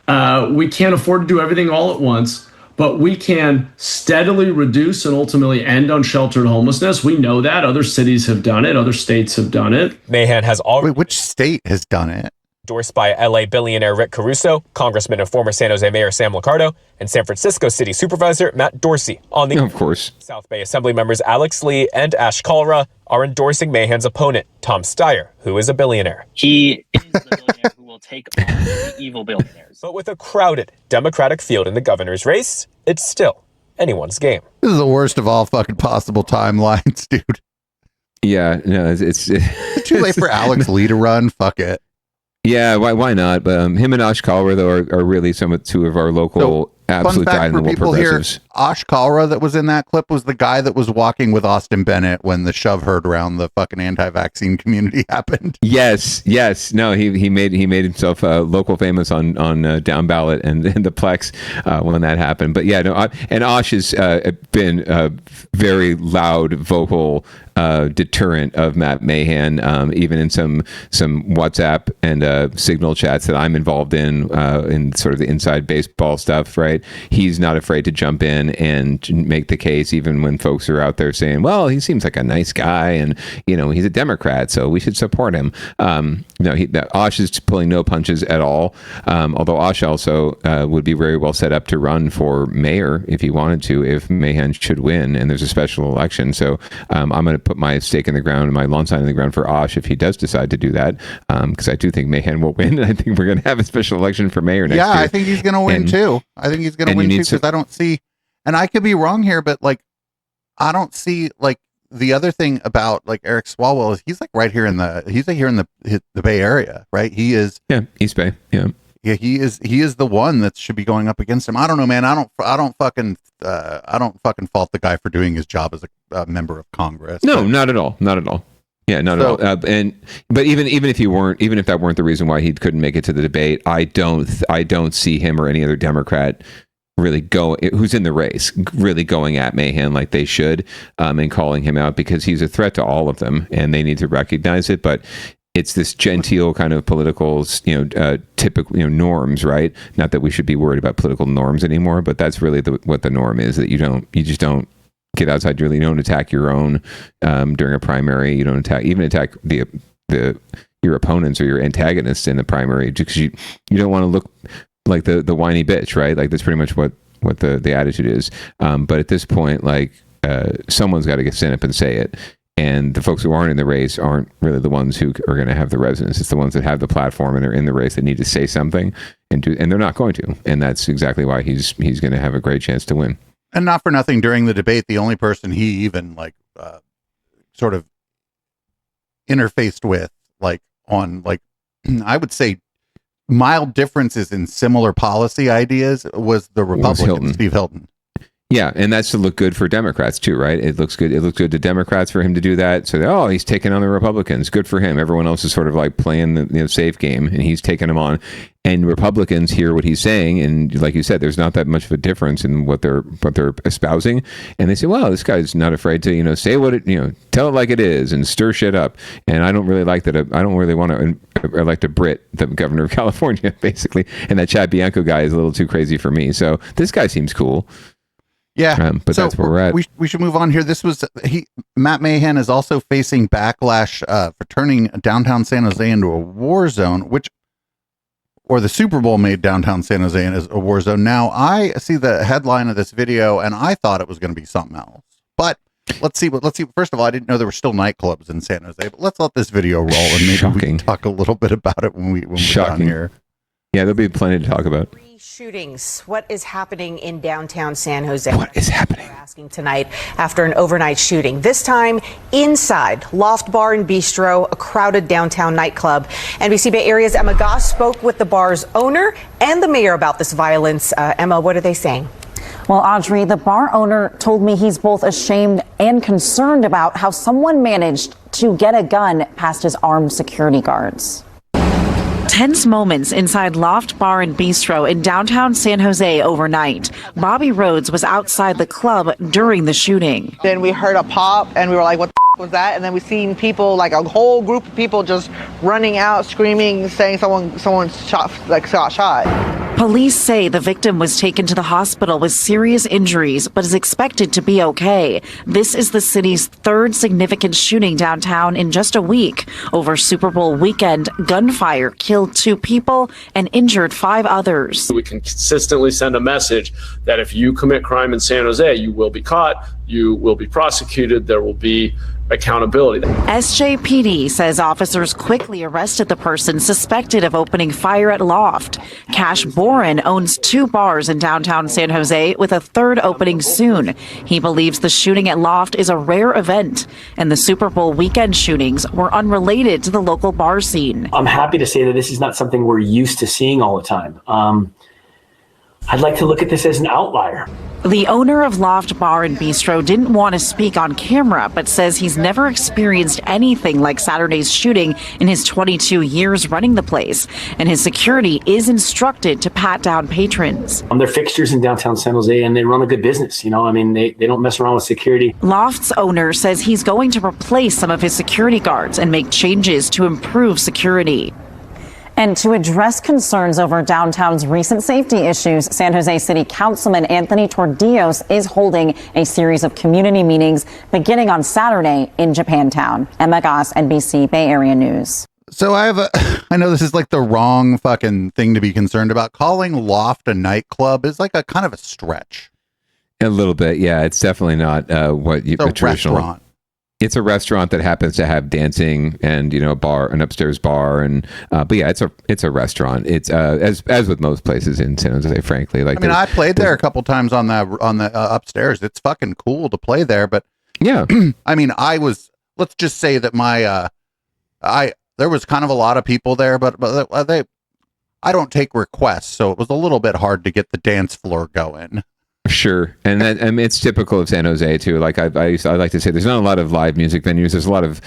We can't afford to do everything all at once, but we can steadily reduce and ultimately end unsheltered homelessness. We know that. Other cities have done it. Other states have done it. Mahan has already... Wait, which state has done it? Endorsed by LA billionaire Rick Caruso, Congressman and former San Jose Mayor Sam Liccardo, and San Francisco City Supervisor Matt Dorsey. On the of course, South Bay Assembly members Alex Lee and Ash Kalra are endorsing Mahan's opponent, Tom Steyer, who is a billionaire. He is the billionaire who will take on the evil billionaires. But with a crowded Democratic field in the governor's race, it's still anyone's game. This is the worst of all fucking possible timelines, dude. Yeah, no, it's too late for Alex Lee to run. Fuck it. Yeah, why not? But him and Ash Kalra, though, are really two of our local absolute dyed-in-the-wool progressives. Ash Kalra that was in that clip was the guy that was walking with Austin Bennett when the shove herd around the fucking anti-vaccine community happened. Yes. No, he made himself local famous on Downballot and the Plex when that happened. But yeah, no, and Ash has been a very loud, vocal deterrent of Matt Mahan, even in some WhatsApp and Signal chats that I'm involved in sort of the inside baseball stuff, right? He's not afraid to jump in and make the case, even when folks are out there saying, well, he seems like a nice guy and, he's a Democrat, so we should support him. Osh is pulling no punches at all, although Osh also would be very well set up to run for mayor if he wanted to, if Mahan should win and there's a special election. So I'm going to put my stake in the ground and my lawn sign in the ground for Osh if he does decide to do that, because I do think Mahan will win, and I think we're going to have a special election for mayor next year. Yeah, I think he's going to win too. I think he's going to win too, because I don't see, and I could be wrong here, but I don't see the other thing about Eric Swalwell is he's right here in the Bay Area, right? He is East Bay. Yeah, he is the one that should be going up against him. I don't know, man. I don't fucking fault the guy for doing his job as a member of Congress. No, not at all. Yeah, not at all. But even if that weren't the reason why he couldn't make it to the debate, I don't see him or any other Democrat really who's in the race really going at Mahan like they should, and calling him out, because he's a threat to all of them and they need to recognize it. But it's this genteel kind of political, typical, norms, right? Not that we should be worried about political norms anymore, but that's really what the norm is, that you just don't get outside. You don't attack your own during a primary. You don't attack your opponents or your antagonists in the primary, because you don't want to look like the whiny bitch, right? That's pretty much what the attitude is. But at this point, someone's got to stand up and say it. And the folks who aren't in the race aren't really the ones who are going to have the resonance. It's the ones that have the platform and they're in the race that need to say something, and they're not going to. And that's exactly why he's going to have a great chance to win. And not for nothing, during the debate, the only person he even sort of interfaced with, I would say, mild differences in similar policy ideas was the Republican, Steve Hilton. Yeah, and that's to look good for Democrats too, right? It looks good. It looks good to Democrats for him to do that. So, he's taking on the Republicans. Good for him. Everyone else is sort of playing the safe game, and he's taking them on. And Republicans hear what he's saying, and like you said, there's not that much of a difference in what they're espousing. And they say, well, this guy's not afraid to say what it tell it like it is and stir shit up. And I don't really like that. I don't really want to elect a Brit, the governor of California, basically. And that Chad Bianco guy is a little too crazy for me. So this guy seems cool. Yeah, but so that's where we're at. We should move on here. Matt Mahan is also facing backlash for turning downtown San Jose into a war zone, or the Super Bowl made downtown San Jose as a war zone. Now, I see the headline of this video, and I thought it was going to be something else. But let's see. First of all, I didn't know there were still nightclubs in San Jose. But let's let this video roll, and maybe we can talk a little bit about it when we're done here. Yeah, there'll be plenty to talk about. Shootings. What is happening in downtown San Jose? What is happening? We're asking tonight after an overnight shooting. This time inside Loft Bar and Bistro, a crowded downtown nightclub. NBC Bay Area's Emma Goss spoke with the bar's owner and the mayor about this violence. Emma, what are they saying? Well, Audrey, the bar owner told me he's both ashamed and concerned about how someone managed to get a gun past his armed security guards. Tense moments inside Loft Bar and Bistro in downtown San Jose overnight. Bobby Rhodes was outside the club during the shooting. Then we heard a pop and we were like, what the was that? And then we seen people, like a whole group of people just running out, screaming, saying someone got shot. Police say the victim was taken to the hospital with serious injuries, but is expected to be okay. This is the city's third significant shooting downtown in just a week. Over Super Bowl weekend, gunfire killed 2 people and injured 5 others. We can consistently send a message that if you commit crime in San Jose, you will be caught, you will be prosecuted, there will be accountability. SJPD says officers quickly arrested the person suspected of opening fire at Loft. Cash Boren owns 2 bars in downtown San Jose with a 3rd opening soon. He believes the shooting at Loft is a rare event, and the Super Bowl weekend shootings were unrelated to the local bar scene. I'm happy to say that this is not something we're used to seeing all the time. I'd like to look at this as an outlier. The owner of Loft Bar and Bistro didn't want to speak on camera, but says he's never experienced anything like Saturday's shooting in his 22 years running the place, and his security is instructed to pat down patrons. They're fixtures in downtown San Jose, and they run a good business. You know, I mean, they don't mess around with security. Loft's owner says he's going to replace some of his security guards and make changes to improve security. And to address concerns over downtown's recent safety issues, San Jose City Councilman Anthony Tordillos is holding a series of community meetings beginning on Saturday in Japantown. Emma Goss, NBC Bay Area News. So I know this is like the wrong fucking thing to be concerned about. Calling Loft a nightclub is like a kind of a stretch. A little bit, yeah. It's definitely not what you a traditional restaurant. It's a restaurant that happens to have dancing and, you know, a bar, an upstairs bar, and but yeah, it's a restaurant. It's as with most places in San Jose, frankly. Like, I mean, I played there a couple times on the upstairs. It's fucking cool to play there, but yeah, I mean, let's just say that there was kind of a lot of people there, but I don't take requests, so it was a little bit hard to get the dance floor going. Sure, and that, I mean, it's typical of San Jose too. Like I like to say, there's not a lot of live music venues. There's a lot of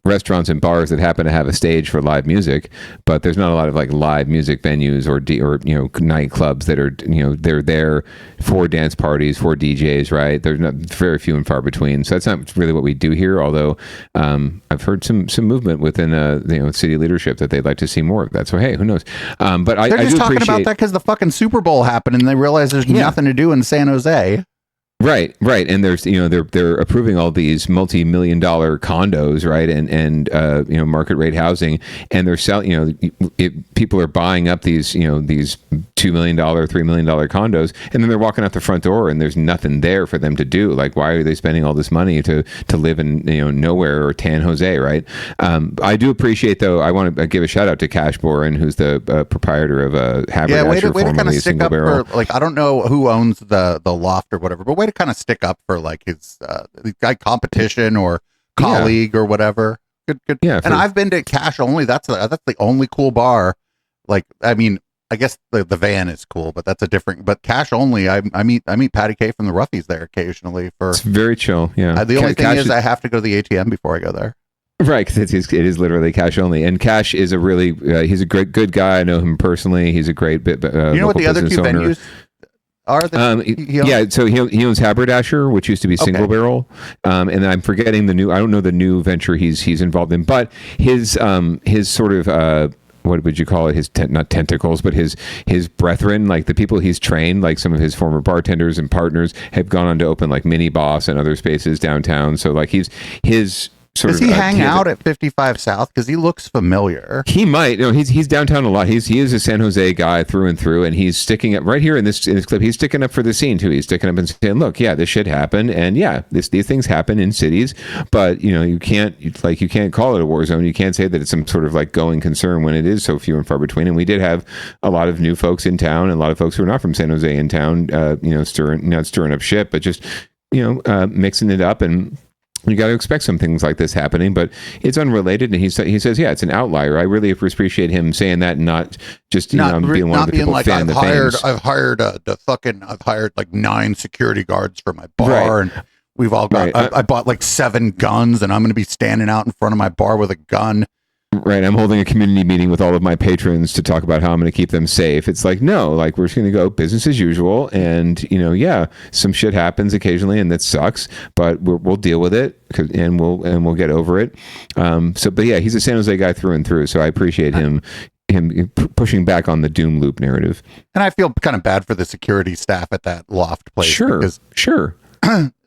restaurants and bars that happen to have a stage for live music, but there's not a lot of like live music venues or you know, nightclubs that are, you know, they're there for dance parties, for DJs, right? There's not very few and far between. So that's not really what we do here. Although I've heard some movement within you know, city leadership that they'd like to see more of that. So hey, who knows? But they're just talking about that because the fucking Super Bowl happened and they realize there's nothing to do in San Jose. Right. And there's, you know, they're approving all these multi-million-dollar condos, right, and you know, market rate housing, and they're selling, you know, people are buying up these, you know, these $2 million, $3 million condos, and then they're walking out the front door, and there's nothing there for them to do. Like, why are they spending all this money to live in, you know, nowhere or Tan Jose, right? I do appreciate, though. I want to give a shout out to Cash Boren, who's the proprietor of Haberdasher, way to kind of stick Single up Barrel. for, like, I don't know who owns the Loft or whatever, but way to kind of stick up for like his competition or colleague or whatever. Good. Yeah, and I've been to Cash Only. That's the only cool bar. Like, I mean, I guess the van is cool, but that's a different. But Cash Only, I meet Patty K from the Roughies there occasionally. It's very chill. Yeah. The only thing is I have to go to the ATM before I go there. Right, because it is literally Cash Only, and Cash is a really he's a good guy. I know him personally. He's a great bit. You know what the other two venues are? So he owns Haberdasher, which used to be Single Barrel, and I'm forgetting the new. I don't know the new venture he's involved in, but his sort of what would you call it? His not tentacles, but his brethren, like the people he's trained, like some of his former bartenders and partners have gone on to open like Mini Boss and other spaces downtown. So like his Does he hang out at 55 South? Because he looks familiar. He might. No, he's downtown a lot. He is a San Jose guy through and through, and he's sticking up right here in this clip. He's sticking up for the scene too. He's sticking up and saying, "Look, yeah, this shit happened, and yeah, these things happen in cities, but you can't call it a war zone. You can't say that it's some sort of like going concern when it is so few and far between. And we did have a lot of new folks in town, and a lot of folks who are not from San Jose in town, not stirring up shit, but just mixing it up and." You got to expect some things like this happening, but it's unrelated. And he says, yeah, it's an outlier. I really appreciate him saying that, and not just being one of the people like, I've hired like 9 security guards for my bar, and we've all got. I bought like 7 guns, and I'm going to be standing out in front of my bar with a gun. Right. I'm holding a community meeting with all of my patrons to talk about how I'm going to keep them safe. It's like, no, like we're just going to go business as usual. And, some shit happens occasionally and that sucks, but we'll deal with it and we'll get over it. But yeah, he's a San Jose guy through and through. So I appreciate him pushing back on the doom loop narrative. And I feel kind of bad for the security staff at that loft place. Sure.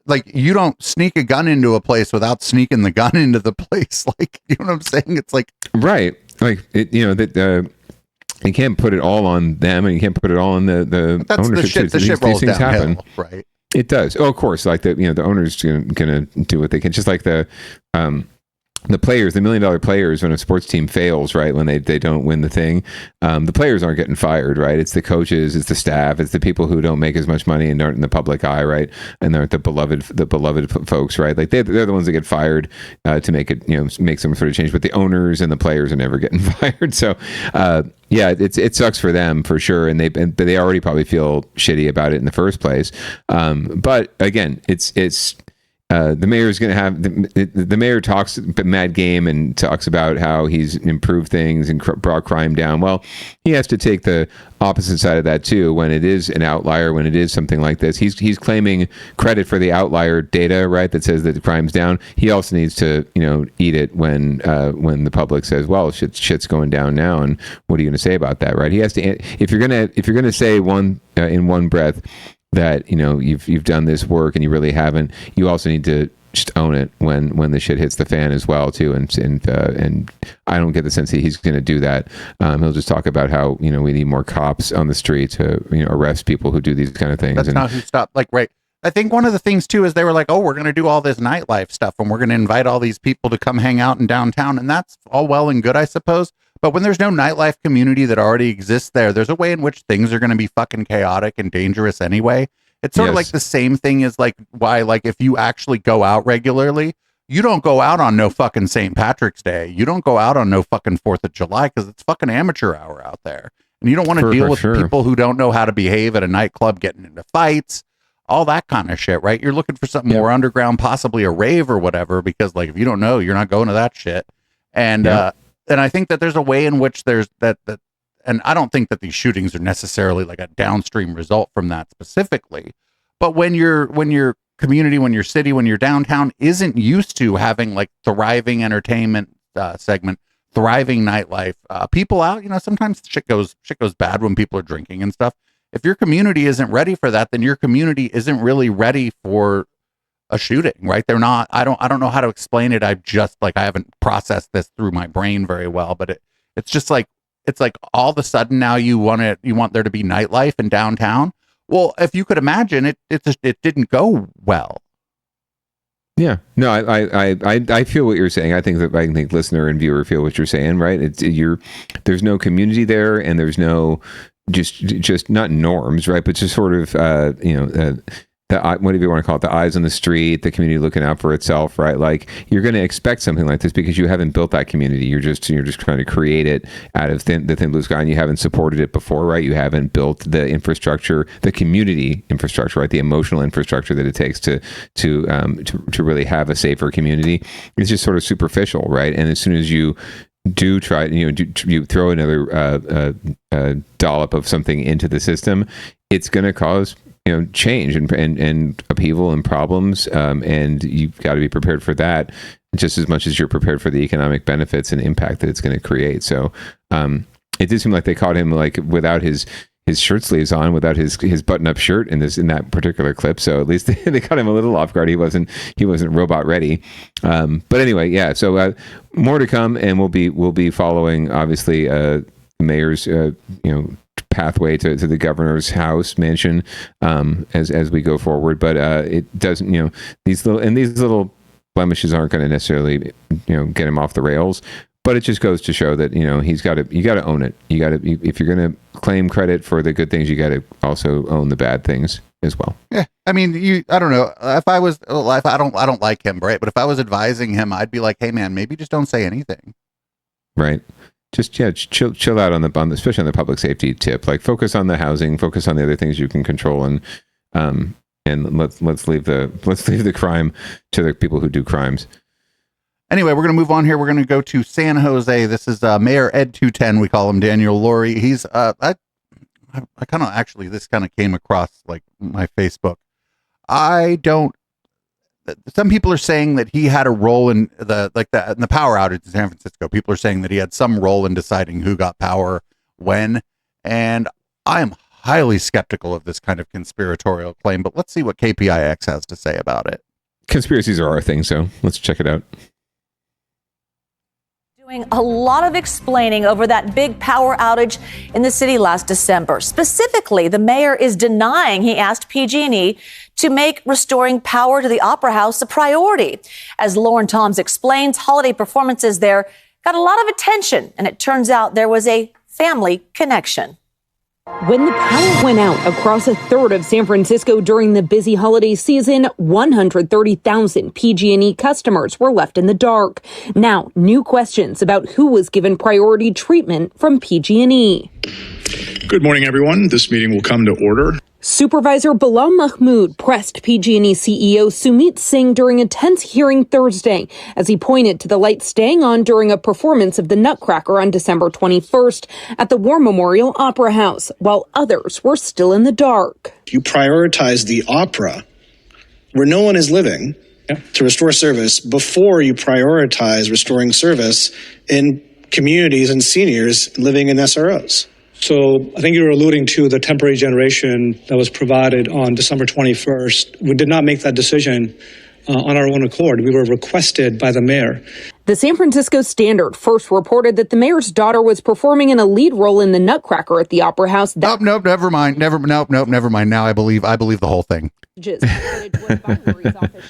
Like, you don't sneak a gun into a place without sneaking the gun into the place. Like, you know what I'm saying? It's like, right. Like, you can't put it all on them, and you can't put it all on the ownership. The shit rolls downhill, right? It does. Oh, of course. Like the owner's gonna do what they can. Just like the players, the $1 million players, when a sports team fails, right, when they don't win the thing, the players aren't getting fired, right? It's the coaches, it's the staff, it's the people who don't make as much money and aren't in the public eye, right? And they're the beloved folks, right? Like they're the ones that get fired to make it, make some sort of change. But the owners and the players are never getting fired. So yeah, it sucks for them for sure, and they already probably feel shitty about it in the first place. But again, it's. The mayor's going to have the mayor talks mad game and talks about how he's improved things and brought crime down. Well, he has to take the opposite side of that too. When it is an outlier, when it is something like this, he's claiming credit for the outlier data, right? That says that the crime's down. He also needs to eat it when the public says, well, shit's going down now, and what are you going to say about that, right? He has to, if you're gonna say in one breath that you've done this work and you really haven't, you also need to just own it when the shit hits the fan as well too. And I don't get the sense that he's going to do that. He'll just talk about how we need more cops on the street to arrest people who do these kind of things. That's not who stopped. Like, right. I think one of the things too is they were like, oh, we're going to do all this nightlife stuff and we're going to invite all these people to come hang out in downtown, and that's all well and good, I suppose. But when there's no nightlife community that already exists there's a way in which things are going to be fucking chaotic and dangerous anyway. It's sort of like the same thing as like why, like, if you actually go out regularly, you don't go out on no fucking St. Patrick's Day. You don't go out on no fucking 4th of July because it's fucking amateur hour out there. And you don't want to deal with people who don't know how to behave at a nightclub, getting into fights, all that kind of shit, right? You're looking for something more underground, possibly a rave or whatever, because like if you don't know, you're not going to that shit. And and I think that there's a way in which there's that, and I don't think that these shootings are necessarily like a downstream result from that specifically. But when your community, when your city, when your downtown isn't used to having like thriving entertainment segment, thriving nightlife, people out, sometimes shit goes bad when people are drinking and stuff. If your community isn't ready for that, then your community isn't really ready for a shooting, right? They're not. I don't know how to explain it. I haven't processed this through my brain very well, but it's just like, it's like all of a sudden now you want there to be nightlife in downtown. Well, if you could imagine it didn't go well. Yeah, no, I feel what you're saying. I think listener and viewer feel what you're saying, right? There's no community there, and there's no just not norms, right? But just sort of whatever you want to call it, the eyes on the street, the community looking out for itself, right? Like you're going to expect something like this because you haven't built that community. You're just trying to create it out of the thin blue sky, and you haven't supported it before, right? You haven't built the infrastructure, the community infrastructure, right? The emotional infrastructure that it takes to really have a safer community. It's just sort of superficial, right? And as soon as you do try, you throw another dollop of something into the system, it's going to cause change and upheaval and problems, and you've got to be prepared for that. just as much as you're prepared for the economic benefits and impact that it's going to create. So it did seem like they caught him like without his shirt sleeves on, without his button-up shirt in that particular clip. So at least they caught him a little off guard. He wasn't robot ready. But anyway, yeah. So more to come, and we'll be following obviously the mayor's pathway to the governor's house mansion as we go forward. But it doesn't, these little blemishes aren't going to necessarily get him off the rails. But it just goes to show that you got to own it. You got to, if you're going to claim credit for the good things, you got to also own the bad things as well. Yeah, I mean, I don't know. If I was, I don't like him, right? But if I was advising him, I'd be like, hey, man, maybe just don't say anything. Right. Just chill out on the especially on the public safety tip. Like focus on the housing, focus on the other things you can control, and let's leave the crime to the people who do crimes. Anyway, we're going to move on here. We're going to go to San Jose. This is Mayor Ed 210. We call him Daniel Lurie. He's I kind of actually, this kind of came across like my Facebook. Some people are saying that he had a role in the power outage in San Francisco. People are saying that he had some role in deciding who got power when, and I am highly skeptical of this kind of conspiratorial claim, but let's see what KPIX has to say about it. Conspiracies are our thing, so let's check it out. Doing a lot of explaining over that big power outage in the city last December. Specifically, the mayor is denying he asked PG&E to make restoring power to the Opera House a priority. As Lauren Toms explains, holiday performances there got a lot of attention, and it turns out there was a family connection. When the power went out across a third of San Francisco during the busy holiday season, 130,000 PG&E customers were left in the dark. Now, new questions about who was given priority treatment from PG&E. Good morning, everyone. This meeting will come to order. Supervisor Bilal Mahmood pressed PG&E CEO Sumit Singh during a tense hearing Thursday as he pointed to the lights staying on during a performance of the Nutcracker on December 21st at the War Memorial Opera House, while others were still in the dark. You prioritize the opera, where no one is living, to restore service before you prioritize restoring service in communities and seniors living in SROs. So I think you're alluding to the temporary generation that was provided on December 21st. We did not make that decision on our own accord. We were requested by the mayor. The San Francisco Standard first reported that the mayor's daughter was performing in a lead role in the Nutcracker at the Opera House. Nope, never mind. Never mind. Now I believe the whole thing.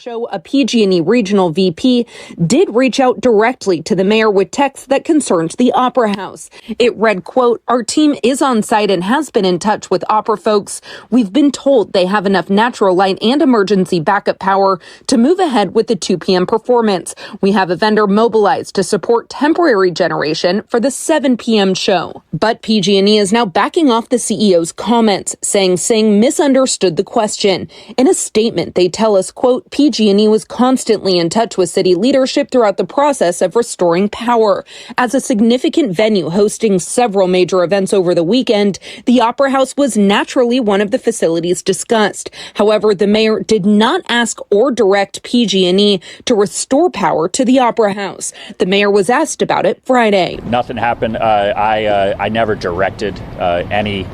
Show a PG&E regional VP did reach out directly to the mayor with text that concerned the Opera House. It read, quote, "Our team is on site and has been in touch with opera folks. We've been told they have enough natural light and emergency backup power to move ahead with the 2 p.m. performance. We have a vendor mobilized to support temporary generation for the 7 p.m. show." But PG&E is now backing off the CEO's comments, saying Singh misunderstood the question. In a statement, they tell us, quote, "PG&E was constantly in touch with city leadership throughout the process of restoring power. As a significant venue hosting several major events over the weekend, the Opera House was naturally one of the facilities discussed. However, the mayor did not ask or direct PG&E to restore power to the Opera House. The mayor was asked about it Friday. Nothing happened. I never directed any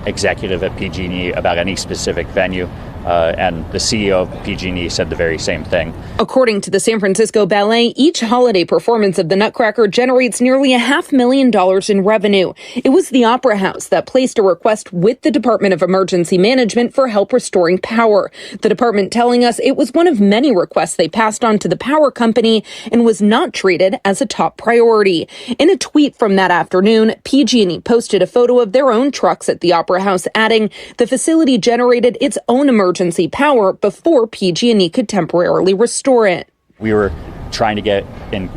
executive at PG&E about any specific venue. And the CEO of PG&E said the very same thing. According to the San Francisco Ballet, each holiday performance of the Nutcracker generates nearly $500,000 in revenue. It was the Opera House that placed a request with the Department of Emergency Management for help restoring power. The department telling us it was one of many requests they passed on to the power company and was not treated as a top priority. In a tweet from that afternoon, PG&E posted a photo of their own trucks at the Opera House, adding the facility generated its own emergency power before PG&E could temporarily restore it. We were trying to get in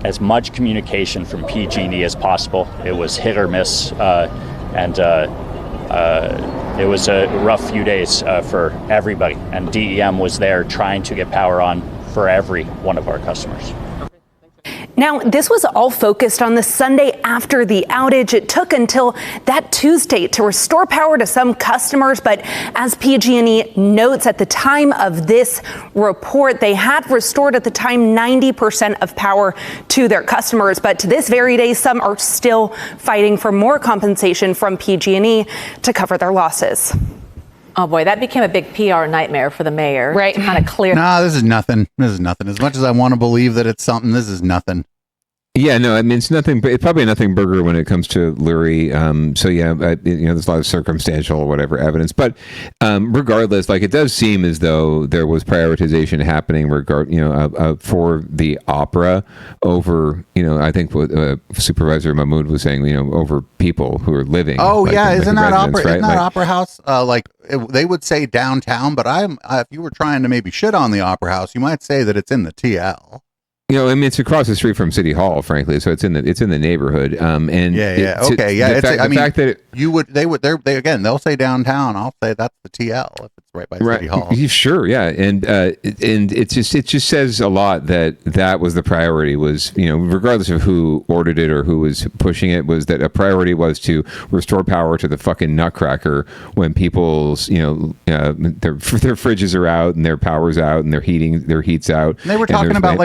as much communication from PG&E as possible. It was hit or miss, and it was a rough few days for everybody. And DEM was there trying to get power on for every one of our customers. Now, this was all focused on the Sunday after the outage. It took until that Tuesday to restore power to some customers. But as PG&E notes, at the time of this report, they had restored at the time 90% of power to their customers. But to this very day, some are still fighting for more compensation from PG&E to cover their losses. Oh boy, that became a big PR nightmare for the mayor. Right. To kind of clear. Nah, this is nothing. This is nothing. As much as I want to believe that it's something, this is nothing. Yeah, no, I mean, it's nothing, but it's probably a nothing burger when it comes to Lurie. So yeah, there's a lot of circumstantial or whatever evidence, but regardless, like it does seem as though there was prioritization happening for the opera over, I think what Supervisor Mahmood was saying, over people who are living. Oh like, yeah, like isn't that residents, opera? right? Isn't that Opera House? They would say downtown, but if you were trying to maybe shit on the Opera House, you might say that it's in the TL. I mean, it's across the street from City Hall, frankly, so it's in the neighborhood. The fact that they'll say downtown. I'll say that's the TL if it's right by City Hall. Sure, yeah, and it just says a lot that was the priority. Was regardless of who ordered it or who was pushing it, was that a priority was to restore power to the fucking nutcracker when people's their fridges are out and their power's out and their heat's out. And they were talking about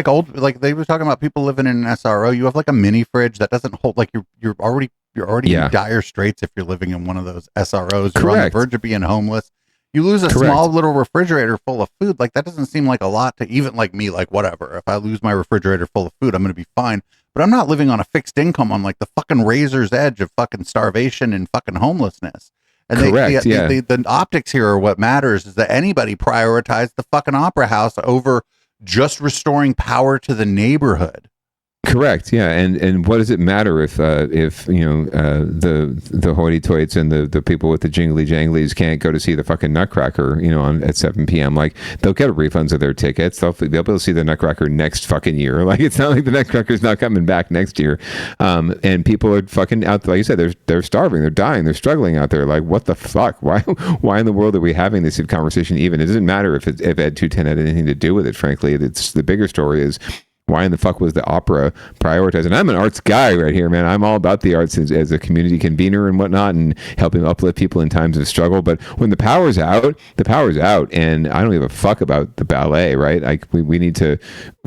they were talking about people living in an SRO. You have like a mini fridge that doesn't hold, like you're already in dire straits if you're living in one of those SROs. You're on the verge of being homeless. You lose a small little refrigerator full of food. Like that doesn't seem like a lot to even like me, like whatever. If I lose my refrigerator full of food, I'm going to be fine. But I'm not living on a fixed income on like the fucking razor's edge of fucking starvation and fucking homelessness. And the optics here are what matters, is that anybody prioritized the fucking Opera House over just restoring power to the neighborhood. Correct. Yeah. And what does it matter if the hoity-toits and the people with the jingly janglies can't go to see the fucking Nutcracker, at 7 p.m. Like they'll get refunds of their tickets. They'll be able to see the Nutcracker next fucking year. Like it's not like the Nutcracker's not coming back next year. And people are fucking out there. Like you said, they're starving, they're dying, they're struggling out there. Like what the fuck? Why in the world are we having this conversation even? It doesn't matter if Ed 210 had anything to do with it, frankly. It's the bigger story is, why in the fuck was the opera prioritized? And I'm an arts guy right here, man. I'm all about the arts as a community convener and whatnot and helping uplift people in times of struggle. But when the power's out, the power's out. And I don't give a fuck about the ballet, right? Like we need to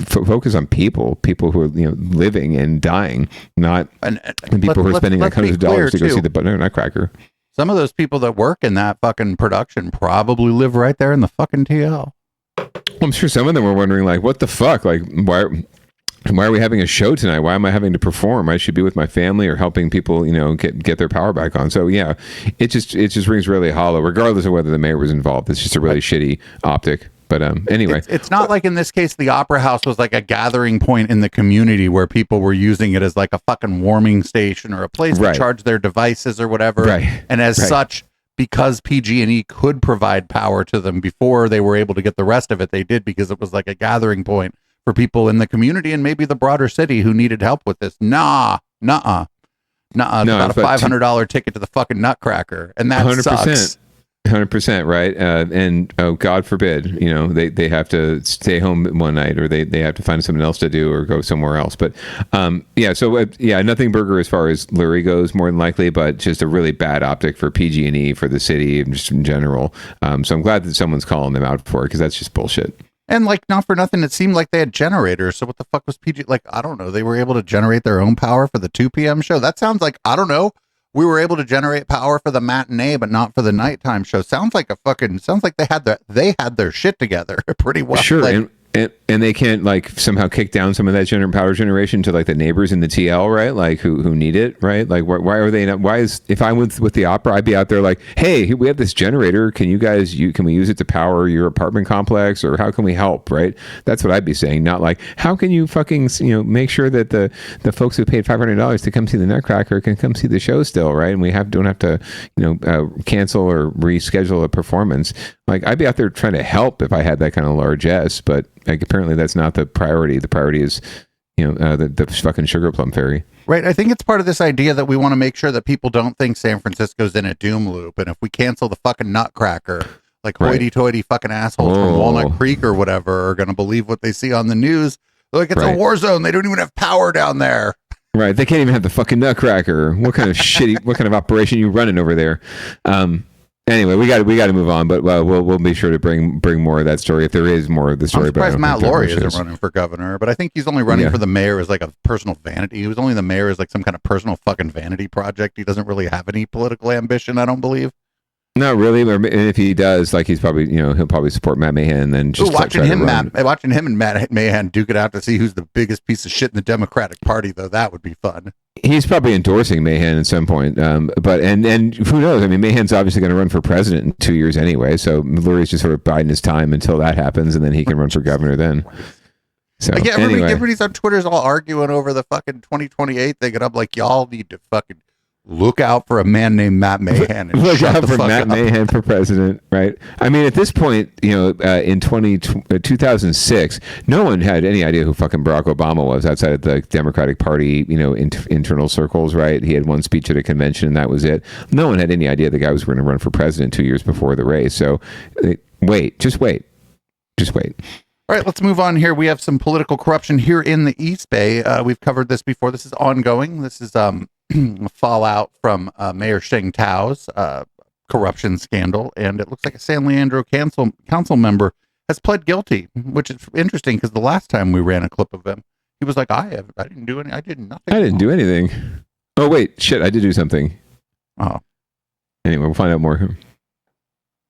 focus on people who are living and dying, not and people who are spending like hundreds of dollars to go see the Nutcracker. Some of those people that work in that fucking production probably live right there in the fucking TL. I'm sure some of them were wondering, like, what the fuck? Like, why are we having a show tonight? Why am I having to perform? I should be with my family or helping people, get their power back on. So yeah, it just rings really hollow, regardless of whether the mayor was involved. It's just a really shitty optic. But anyway, it's not like in this case the Opera House was like a gathering point in the community where people were using it as like a fucking warming station or a place to charge their devices or whatever. Right. And as such, because PG&E could provide power to them before they were able to get the rest of it, they did, because it was like a gathering point for people in the community and maybe the broader city who needed help with this. It's about a $500 ticket to the fucking Nutcracker, and that 100%. Sucks. 100%, right? And God forbid, they have to stay home one night, or they have to find something else to do or go somewhere else. But nothing burger as far as Lurie goes, more than likely, but just a really bad optic for PG&E, for the city, and just in general. So I'm glad that someone's calling them out for it, because that's just bullshit. And like, not for nothing, it seemed like they had generators. So what the fuck was PG? Like, I don't know. They were able to generate their own power for the 2 p.m. show. That sounds like, I don't know. We were able to generate power for the matinee, but not for the nighttime show. Sounds like they had their shit together pretty well. Sure. Like, And they can't like somehow kick down some of that power generation to like the neighbors in the TL, right? Like who need it, right? Like why are they not? Why is, if I went with the opera, I'd be out there like, hey, we have this generator. Can you guys can we use it to power your apartment complex, or how can we help? Right? That's what I'd be saying. Not like, how can you fucking make sure that the folks who paid $500 to come see the Nutcracker can come see the show still, right? And we don't have to cancel or reschedule a performance. Like, I'd be out there trying to help if I had that kind of largesse, but like, apparently that's not the priority. The priority is, the fucking sugar plum fairy. Right. I think it's part of this idea that we want to make sure that people don't think San Francisco's in a doom loop. And if we cancel the fucking Nutcracker, like hoity-toity fucking assholes from Walnut Creek or whatever are going to believe what they see on the news. Like, it's a war zone. They don't even have power down there. Right. They can't even have the fucking Nutcracker. What kind of what kind of operation you running over there? Anyway, we got to move on, but we'll be sure to bring more of that story if there is more of the story. I'm surprised Matt Laurie isn't running for governor, but I think he's only running for the mayor as like a personal vanity. He was only the mayor as like some kind of personal fucking vanity project. He doesn't really have any political ambition, I don't believe. Not really, and if he does, like he's probably, he'll probably support Matt Mahan and then just watching him and Matt Mahan duke it out to see who's the biggest piece of shit in the Democratic Party, though. That would be fun. He's probably endorsing Mahan at some point, but who knows? I mean, Mahan's obviously going to run for president in 2 years anyway, so Lurie's just sort of biding his time until that happens, and then he can run for governor then. So like, anyway. everybody's on Twitter's all arguing over the fucking 2028 thing, and I'm like, y'all need to fucking look out for a man named Matt Mahan. And look shut out the for fuck Matt up. Mahan for president, right? I mean, at this point, in 2006, no one had any idea who fucking Barack Obama was outside of the Democratic Party, internal circles, right? He had one speech at a convention, and that was it. No one had any idea the guy was going to run for president 2 years before the race. So, just wait. All right, let's move on here. We have some political corruption here in the East Bay. We've covered this before. This is ongoing. This is fallout from Mayor Sheng Tao's corruption scandal, and it looks like a San Leandro council member has pled guilty, which is interesting because the last time we ran a clip of him, he was like, I didn't do anything. Oh wait, shit, I did do something. Oh. Anyway, we'll find out more.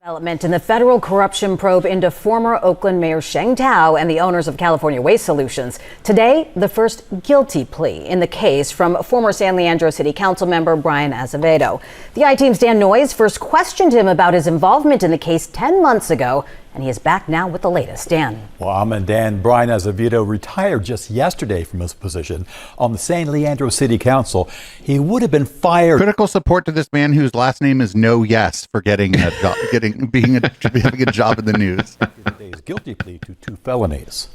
Development in the federal corruption probe into former Oakland Mayor Sheng Tao and the owners of California Waste Solutions. Today, the first guilty plea in the case from former San Leandro City Council member Brian Azevedo. The I-Team's Dan Noyes first questioned him about his involvement in the case 10 months ago, and he is back now with the latest. Dan. Well, I'm and Dan. Brian Azevedo retired just yesterday from his position on the San Leandro City Council. He would have been fired. Critical support to this man whose last name is No Yes for getting a job, having a job in the news. Today's guilty plea to 2 felonies.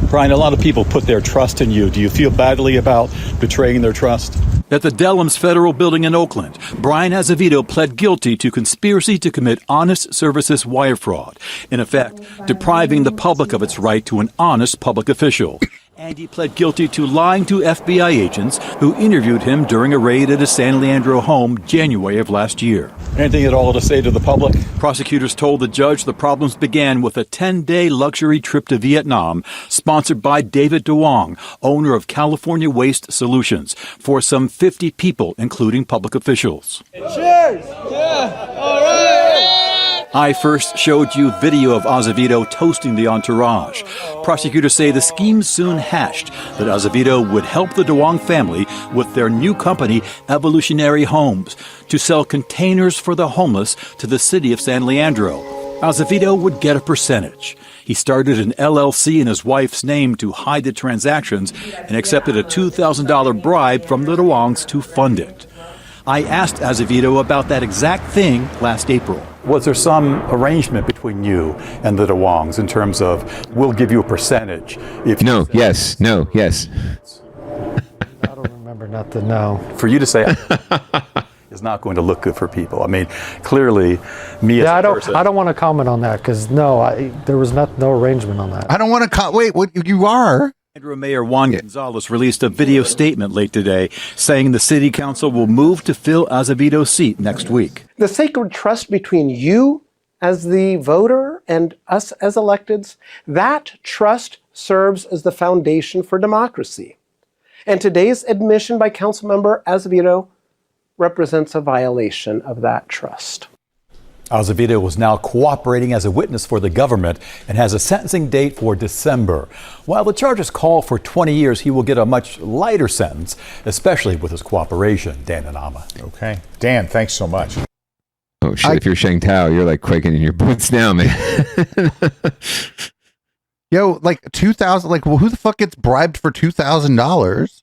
Brian, a lot of people put their trust in you. Do you feel badly about betraying their trust? At the Dellums Federal Building in Oakland, Brian Azevedo pled guilty to conspiracy to commit honest services wire fraud, in effect, depriving the public of its right to an honest public official. And he pled guilty to lying to FBI agents who interviewed him during a raid at his San Leandro home January of last year. Anything at all to say to the public? Prosecutors told the judge the problems began with a 10-day luxury trip to Vietnam, sponsored by David DeWong, owner of California Waste Solutions, for some 50 people, including public officials. Cheers! Yeah, all right! I first showed you video of Azevedo toasting the entourage. Prosecutors say the scheme soon hashed that Azevedo would help the DeWong family with their new company, Evolutionary Homes, to sell containers for the homeless to the city of San Leandro. Azevedo would get a percentage. He started an LLC in his wife's name to hide the transactions and accepted a $2,000 bribe from the DeWongs to fund it. I asked Azevedo about that exact thing last April. Was there some arrangement between you and the DeWongs in terms of, we'll give you a percentage? Yes. I don't remember nothing, no. For you to say is not going to look good for people. I mean, clearly, me as a person. I don't want to comment on that because there was no arrangement on that. I don't want to wait, what you are? Leandro Mayor Juan Gonzalez released a video statement late today saying the city council will move to fill Azevedo's seat next week. The sacred trust between you as the voter and us as electeds, that trust serves as the foundation for democracy. And today's admission by Councilmember Azevedo represents a violation of that trust. Azevedo was now cooperating as a witness for the government and has a sentencing date for December. While the charges call for 20 years, he will get a much lighter sentence, especially with his cooperation. Dan and Amma. Okay. Dan, thanks so much. Oh, shit. If you're Sheng Tao, you're like quaking in your boots now, man. Yo, like 2,000, like, well, who the fuck gets bribed for $2,000?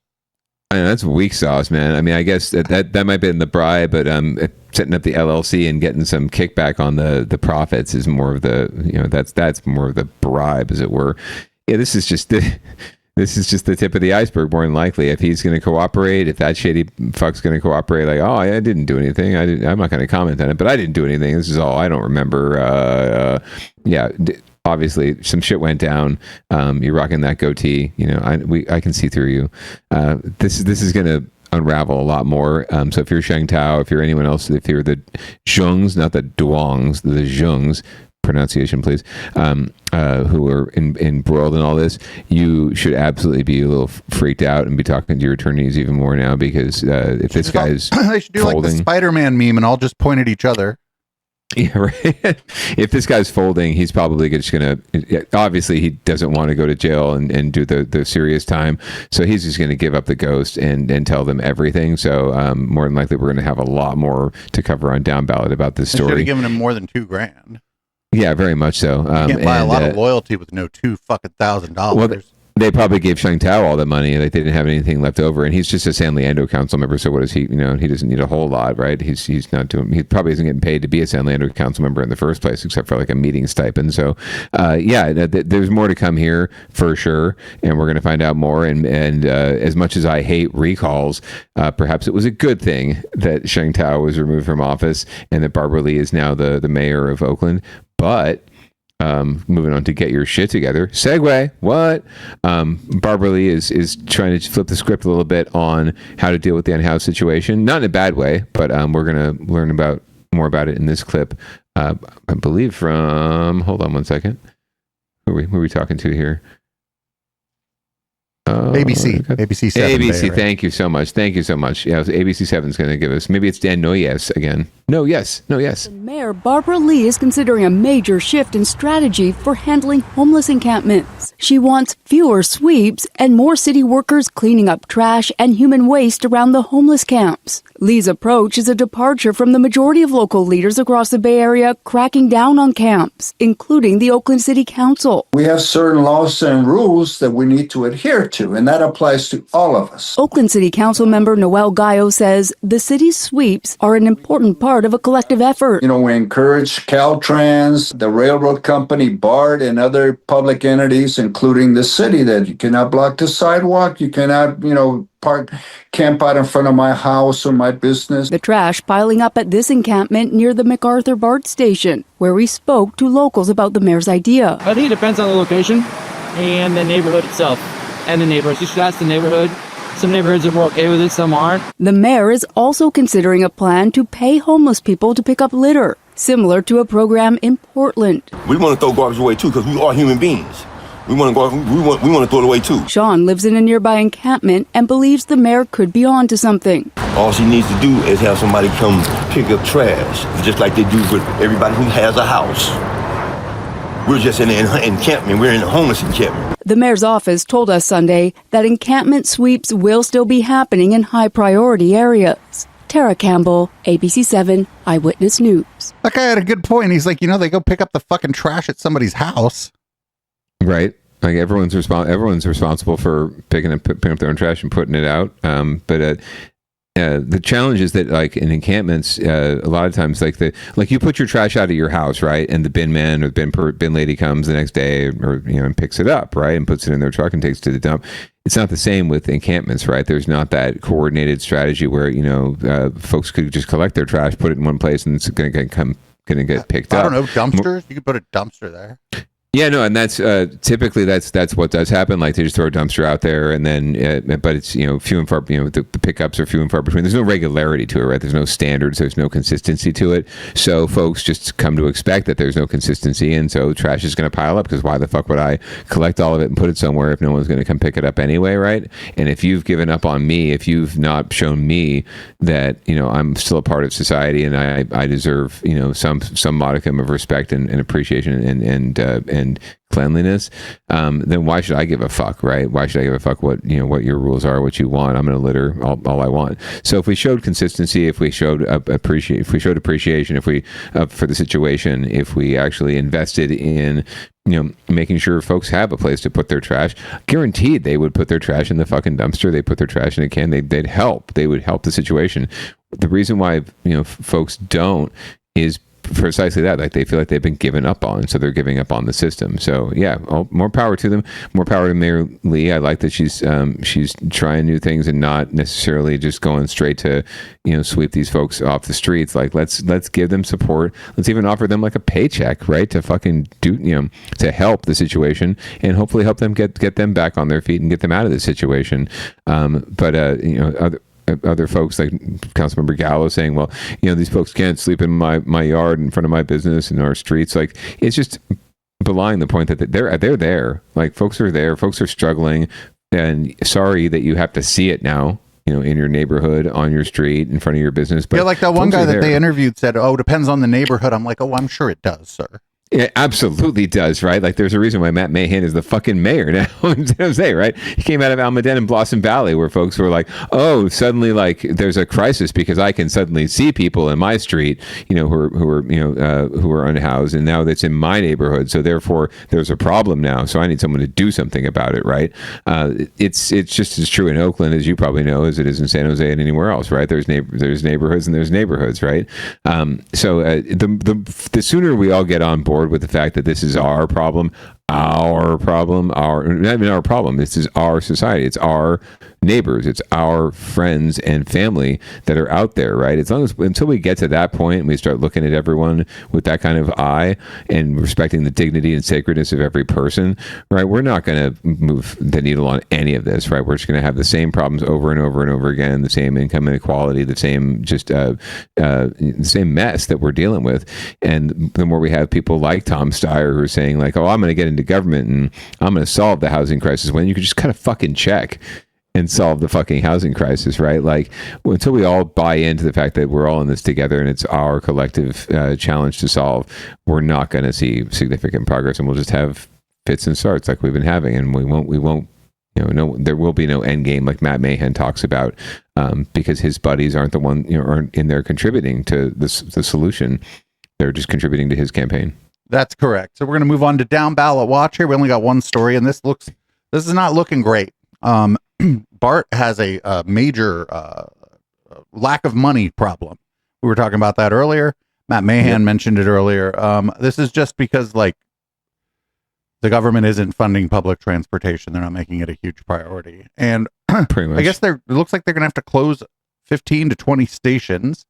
I know, that's weak sauce, man. I mean, I guess that might be in the bribe, but setting up the LLC and getting some kickback on the profits is more of the, that's more of the bribe, as it were. Yeah, this is just the tip of the iceberg, more than likely. If he's going to cooperate, if that shady fuck's going to cooperate, like, oh, I didn't do anything. I'm not going to comment on it, but I didn't do anything. This is all I don't remember. obviously some shit went down. You're rocking that goatee. I can see through you. This is going to unravel a lot more. So if you're Sheng Tao, if you're anyone else, if you're the Zhongs, not the Duongs, the Zhongs, pronunciation please, who are embroiled in all this, you should absolutely be a little freaked out and be talking to your attorneys even more now, because if this guy's they should do folding, like the Spider-Man meme and all just point at each other. Yeah, right. If this guy's folding, he's probably just going to, obviously he doesn't want to go to jail and do the serious time. So he's just going to give up the ghost and tell them everything. So more than likely, we're going to have a lot more to cover on Down Ballot about this story. Should have given him more than $2,000. Yeah, very much so. You can't buy a lot of loyalty with no $2,000. Well, they probably gave Sheng Tao all the money. Like, they didn't have anything left over, and he's just a San Leandro council member. So what does he? He doesn't need a whole lot, right? He's not doing. He probably isn't getting paid to be a San Leandro council member in the first place, except for like a meeting stipend. So, there's more to come here for sure, and we're going to find out more. And as much as I hate recalls, perhaps it was a good thing that Sheng Tao was removed from office and that Barbara Lee is now the mayor of Oakland. But moving on to get your shit together. Segue. What? Barbara Lee is trying to flip the script a little bit on how to deal with the unhoused situation. Not in a bad way, but we're going to learn more about it in this clip. I believe from, hold on one second. Who are we talking to here? ABC 7. ABC, Bay, right? Thank you so much. Yeah, so ABC 7 is going to give us, maybe it's Dan Noyes again. No, yes. Mayor Barbara Lee is considering a major shift in strategy for handling homeless encampments. She wants fewer sweeps and more city workers cleaning up trash and human waste around the homeless camps. Lee's approach is a departure from the majority of local leaders across the Bay Area cracking down on camps, including the Oakland City Council. We have certain laws and rules that we need to adhere to, and that applies to all of us. Oakland City Council member Noel Gallo says the city's sweeps are an important part of a collective effort. We encourage Caltrans, the railroad company, BART, and other public entities, including the city, that you cannot block the sidewalk, you cannot, camp out in front of my house or my business. The trash piling up at this encampment near the MacArthur BART station, where we spoke to locals about the mayor's idea. I think it depends on the location and the neighborhood itself and the neighbors. You should ask the neighborhood. Some neighborhoods are more okay with it, some aren't. The mayor is also considering a plan to pay homeless people to pick up litter, similar to a program in Portland. We want to throw garbage away too, because we are human beings. We want to throw it away too. Sean lives in a nearby encampment and believes the mayor could be on to something. All she needs to do is have somebody come pick up trash, just like they do with everybody who has a house. We're just in an encampment. We're in a homeless encampment. The mayor's office told us Sunday that encampment sweeps will still be happening in high-priority areas. Tara Campbell, ABC 7 Eyewitness News. That guy had a good point. He's like, they go pick up the fucking trash at somebody's house. Right. Like everyone's responsible for picking up their own trash and putting it out. But the challenge is that, like, in encampments, a lot of times, like you put your trash out of your house, right, and the bin man or the bin lady comes the next day, or and picks it up, right, and puts it in their truck and takes it to the dump. It's not the same with encampments, right? There's not that coordinated strategy where folks could just collect their trash, put it in one place, and it's going to get picked up. I don't know, dumpsters. You could put a dumpster there. Yeah, no, and that's typically that's what does happen. Like, they just throw a dumpster out there, and then but it's few and far. The pickups are few and far between. There's no regularity to it, right? There's no standards. There's no consistency to it. So folks just come to expect that there's no consistency, and so trash is going to pile up, because why the fuck would I collect all of it and put it somewhere if no one's going to come pick it up anyway, right? And if you've given up on me, if you've not shown me that I'm still a part of society and I deserve some modicum of respect and appreciation and cleanliness, then why should I give a fuck, right? Why should I give a fuck what your rules are, what you want? I'm going to litter all I want. So if we showed consistency, if we showed appreciation, if we for the situation, if we actually invested in making sure folks have a place to put their trash, guaranteed they would put their trash in the fucking dumpster. They put their trash in a can. They'd help. They would help the situation. The reason why folks don't is precisely that. Like they feel like they've been given up on, so they're giving up on the system. So yeah, more power to them. More power to Mayor Lee. I like that she's trying new things and not necessarily just going straight to, sweep these folks off the streets. Like let's give them support. Let's even offer them like a paycheck, right? To fucking do, to help the situation and hopefully help them get them back on their feet and get them out of this situation. Other folks like Councilmember Gallo saying, well, these folks can't sleep in my yard in front of my business in our streets. Like it's just belying the point that they're there. Like folks are there. Folks are struggling, and sorry that you have to see it now. In your neighborhood, on your street, in front of your business. But like that one guy that they interviewed said, "Oh, depends on the neighborhood." I'm like, "Oh, I'm sure it does, sir." It absolutely does, right? Like there's a reason why Matt Mahan is the fucking mayor now in San Jose, right? He came out of Almaden and Blossom Valley where folks were like, oh, suddenly like there's a crisis because I can suddenly see people in my street, who are unhoused, and now that's in my neighborhood. So therefore there's a problem now. So I need someone to do something about it, right? It's just as true in Oakland, as you probably know, as it is in San Jose and anywhere else, right? There's neighborhoods and there's neighborhoods, right? So the sooner we all get on board with the fact that this is our problem, this is our society, it's our neighbors, it's our friends and family that are out there, right? Until we get to that point and we start looking at everyone with that kind of eye and respecting the dignity and sacredness of every person, right? We're not going to move the needle on any of this, right? We're just going to have the same problems over and over and over again, the same income inequality, the same same mess that we're dealing with. And the more we have people like Tom Steyer who are saying like, oh, I'm going to get into government and I'm going to solve the housing crisis, when you could just kind of fucking check and solve the fucking housing crisis, right? Like until we all buy into the fact that we're all in this together and it's our collective challenge to solve, we're not going to see significant progress, and we'll just have fits and starts like we've been having, and we won't there will be no end game like Matt Mahan talks about, because his buddies aren't the one, aren't in there contributing to the solution. They're just contributing to his campaign. That's correct. So we're going to move on to down ballot watch here. We only got one story, and this is not looking great. BART has a major lack of money problem. We were talking about that earlier. Matt Mahan mentioned it earlier. This is just because like the government isn't funding public transportation. They're not making it a huge priority. And pretty much. I guess it looks like they're going to have to close 15 to 20 stations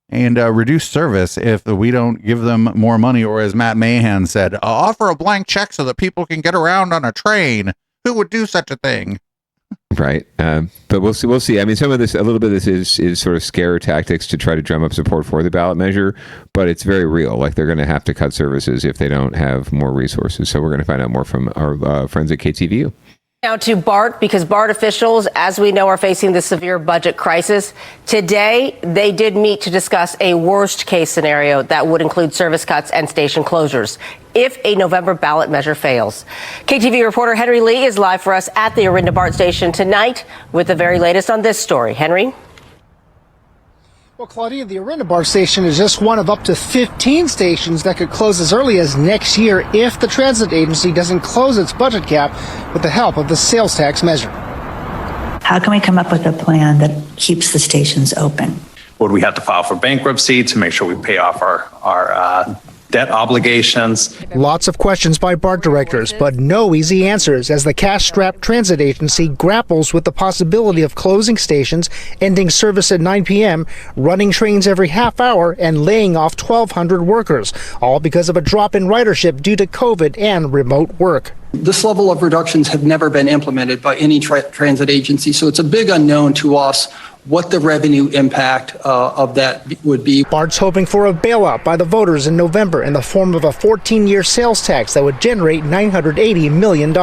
and reduce service if we don't give them more money, or as Matt Mahan said, offer a blank check so that people can get around on a train. Who would do such a thing? Right. But we'll see. I mean, a little bit of this is sort of scare tactics to try to drum up support for the ballot measure, but it's very real. Like they're going to have to cut services if they don't have more resources. So we're going to find out more from our friends at KTVU. Now to BART, because BART officials, as we know, are facing the severe budget crisis. Today, they did meet to discuss a worst case scenario that would include service cuts and station closures if a November ballot measure fails. KTV reporter Henry Lee is live for us at the Orinda BART station tonight with the very latest on this story. Henry? Well, Claudia, the Orinda BART station is just one of up to 15 stations that could close as early as next year if the transit agency doesn't close its budget gap with the help of the sales tax measure. How can we come up with a plan that keeps the stations open? Would we have to file for bankruptcy to make sure we pay off our debt obligations? Lots of questions by BART directors, but no easy answers as the cash-strapped transit agency grapples with the possibility of closing stations, ending service at 9 p.m., running trains every half hour, and laying off 1,200 workers, all because of a drop in ridership due to COVID and remote work. This level of reductions have never been implemented by any transit agency, so it's a big unknown to us what the revenue impact of that would be. BART's hoping for a bailout by the voters in November in the form of a 14-year sales tax that would generate $980 million.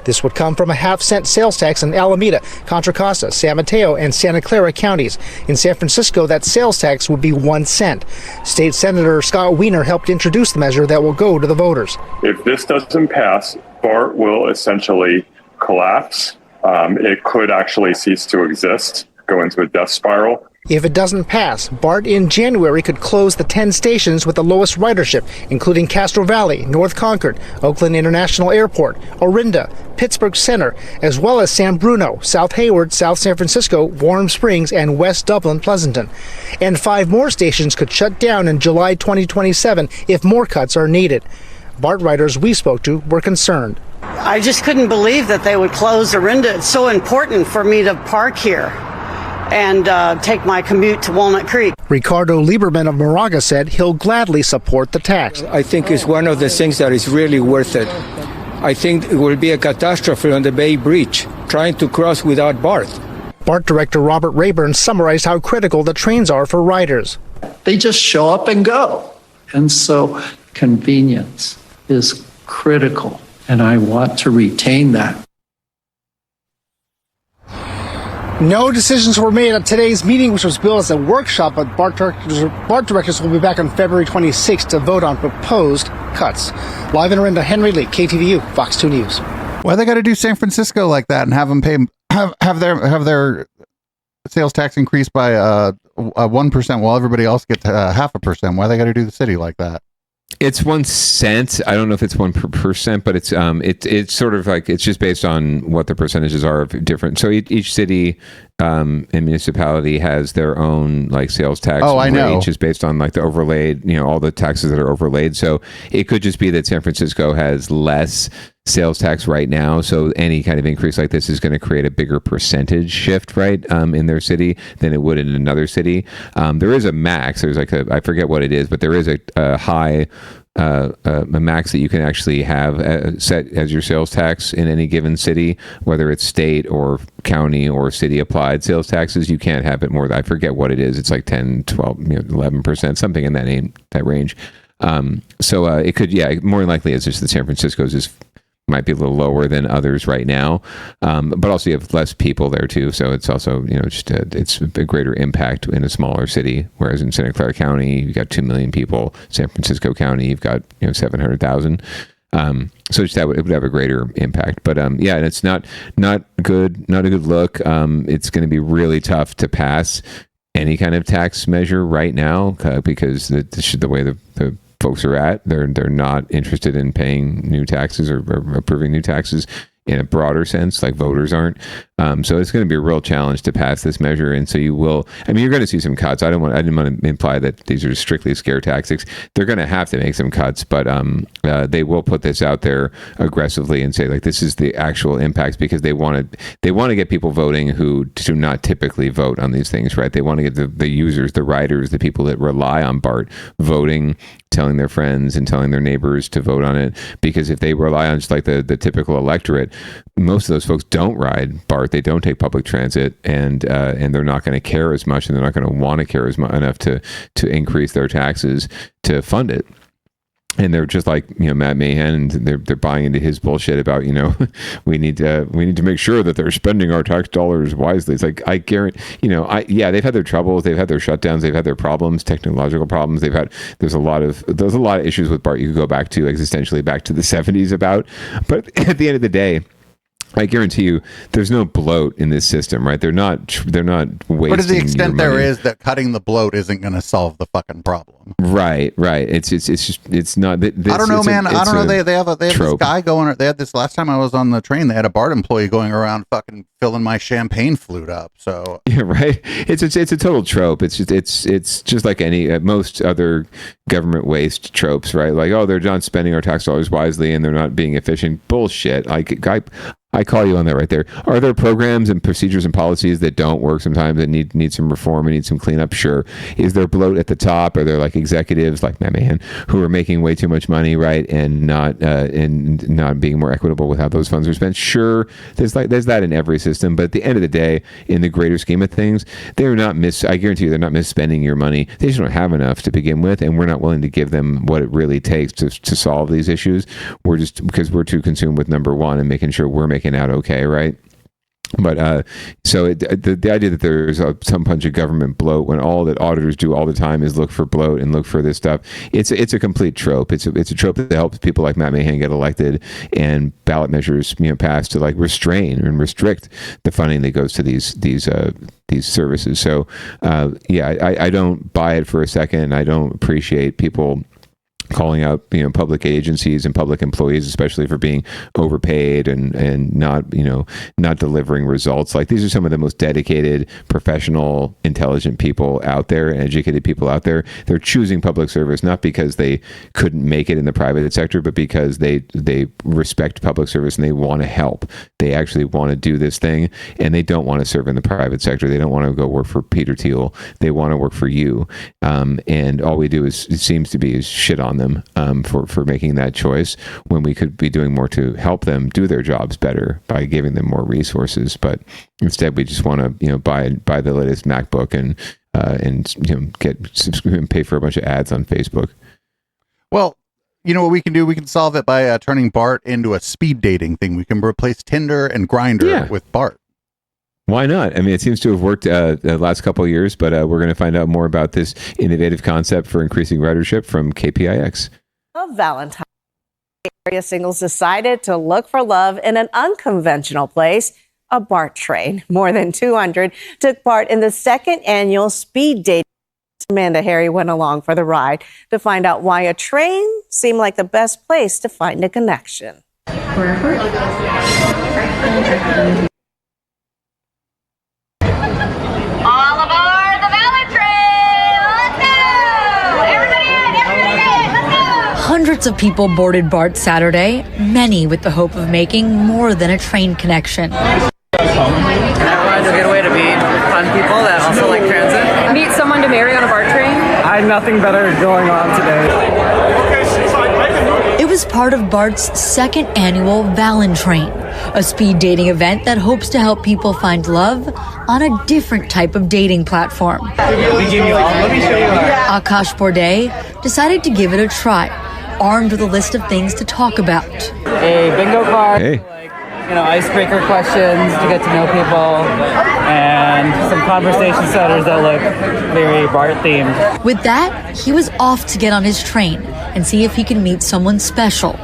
This would come from a half-cent sales tax in Alameda, Contra Costa, San Mateo, and Santa Clara counties. In San Francisco, that sales tax would be 1 cent. State Senator Scott Wiener helped introduce the measure that will go to the voters. If this doesn't pass, BART will essentially collapse. It could actually cease to exist, go into a death spiral. If it doesn't pass, BART in January could close the 10 stations with the lowest ridership, including Castro Valley, North Concord, Oakland International Airport, Orinda, Pittsburgh Center, as well as San Bruno, South Hayward, South San Francisco, Warm Springs, and West Dublin, Pleasanton. And 5 more stations could shut down in July 2027 if more cuts are needed. BART riders we spoke to were concerned. I just couldn't believe that they would close Orinda. It's so important for me to park here and take my commute to Walnut Creek. Ricardo Lieberman of Moraga said he'll gladly support the tax. I think it's one of the things that is really worth it. I think it will be a catastrophe on the Bay Bridge, trying to cross without BART. BART Director Robert Rayburn summarized how critical the trains are for riders. They just show up and go. And so convenience is critical, and I want to retain that. No decisions were made at today's meeting, which was billed as a workshop, but BART directors will be back on February 26th to vote on proposed cuts. Live in Orinda, Henry Lee, KTVU, Fox 2 News. Why they got to do San Francisco like that and have them pay have their sales tax increased by 1% while everybody else gets 0.5%? Why they got to do the city like that? It's 1 cent. I don't know if it's 1%, but it's sort of like, it's just based on what the percentages are of different. So each city and municipality has their own like sales tax rate, just based on like the overlaid, all the taxes that are overlaid. So it could just be that San Francisco has less sales tax right now, so any kind of increase like this is going to create a bigger percentage shift, right, in their city than it would in another city. There is a max. There's like I forget what it is, but there is a high a max that you can actually have set as your sales tax in any given city, whether it's state or county or city applied sales taxes. You can't have it more than, I forget what it is. It's like 10, 12, 11%, something in that range. So it could, more than likely it's just that San Francisco's might be a little lower than others right now, but also you have less people there too, so it's also it's a greater impact in a smaller city. Whereas in Santa Clara County, you've got 2 million people. San Francisco County, you've got 700,000. So just it would have a greater impact. But and it's not good, not a good look. It's going to be really tough to pass any kind of tax measure right now because the way the folks are at, they're not interested in paying new taxes or approving new taxes in a broader sense, like voters aren't. So it's going to be a real challenge to pass this measure. And so you're going to see some cuts. I didn't want to imply that these are strictly scare tactics. They're going to have to make some cuts, but they will put this out there aggressively and say, like, this is the actual impacts, because they want to get people voting who do not typically vote on these things, right? They want to get the users, the riders, the people that rely on BART voting, telling their friends and telling their neighbors to vote on it. Because if they rely on just like the typical electorate, most of those folks don't ride BART. They don't take public transit, and they're not going to care as much, and they're not going to want to care enough to increase their taxes to fund it. And they're just like, Matt Mahan, and they're buying into his bullshit about, we need to make sure that they're spending our tax dollars wisely. It's like, I guarantee, they've had their troubles, they've had their shutdowns, they've had their problems, technological problems. There's a lot of issues with BART you could go back to existentially back to the 70s about. But at the end of the day, I guarantee you, there's no bloat in this system, right? They're not wasting. But to the extent there is, that cutting the bloat isn't going to solve the fucking problem. Right. It's not. I don't know, man. I don't know. They have this guy going. They had this last time I was on the train. They had a BART employee going around fucking filling my champagne flute up. So yeah, right. It's a total trope. It's just like most other government waste tropes, right? Like, oh, they're not spending our tax dollars wisely and they're not being efficient. Bullshit. I call you on that right there. Are there programs and procedures and policies that don't work sometimes that need some reform and need some cleanup? Sure. Is there bloat at the top? Are there like executives like Matt Mahan who are making way too much money, right, and not being more equitable with how those funds are spent? Sure. There's that in every system, but at the end of the day, in the greater scheme of things, they're not I guarantee you, they're not misspending your money. They just don't have enough to begin with, and we're not willing to give them what it really takes to solve these issues. Because we're too consumed with number one and making sure we're making out okay, right? But so the idea that there's some bunch of government bloat when all that auditors do all the time is look for bloat and look for this stuff, it's a complete trope. It's a trope that helps people like Matt Mahan get elected and ballot measures passed to like restrain and restrict the funding that goes to these services. So I don't buy it for a second. I don't appreciate people calling out public agencies and public employees, especially for being overpaid and not delivering results. Like, these are some of the most dedicated, professional, intelligent people out there and educated people out there. They're choosing public service not because they couldn't make it in the private sector, but because they respect public service and they want to help. They actually want to do this thing, and they don't want to serve in the private sector. They don't want to go work for Peter Thiel. They want to work for you. And all we do is shit on them for making that choice, when we could be doing more to help them do their jobs better by giving them more resources. But instead, we just want to buy the latest MacBook and get subscribe and pay for a bunch of ads on Facebook. Well, you know what we can do? We can solve it by turning BART into a speed dating thing. We can replace Tinder and Grindr with BART. Why not? I mean, it seems to have worked the last couple of years, but we're going to find out more about this innovative concept for increasing ridership from KPIX. Of Valentine's Day, area singles decided to look for love in an unconventional place, a BART train. More than 200 took part in the second annual speed dating. Amanda Harry went along for the ride to find out why a train seemed like the best place to find a connection. Hundreds of people boarded BART Saturday, many with the hope of making more than a train connection. Everyone's a good way to meet fun people that also like transit. Meet someone to marry on a BART train. I had nothing better going on today. It was part of BART's second annual Valentrain, a speed dating event that hopes to help people find love on a different type of dating platform. Akash Borde decided to give it a try, armed with a list of things to talk about. A bingo card, icebreaker questions to get to know people, and some conversation starters that look very BART themed. With that, he was off to get on his train and see if he can meet someone special.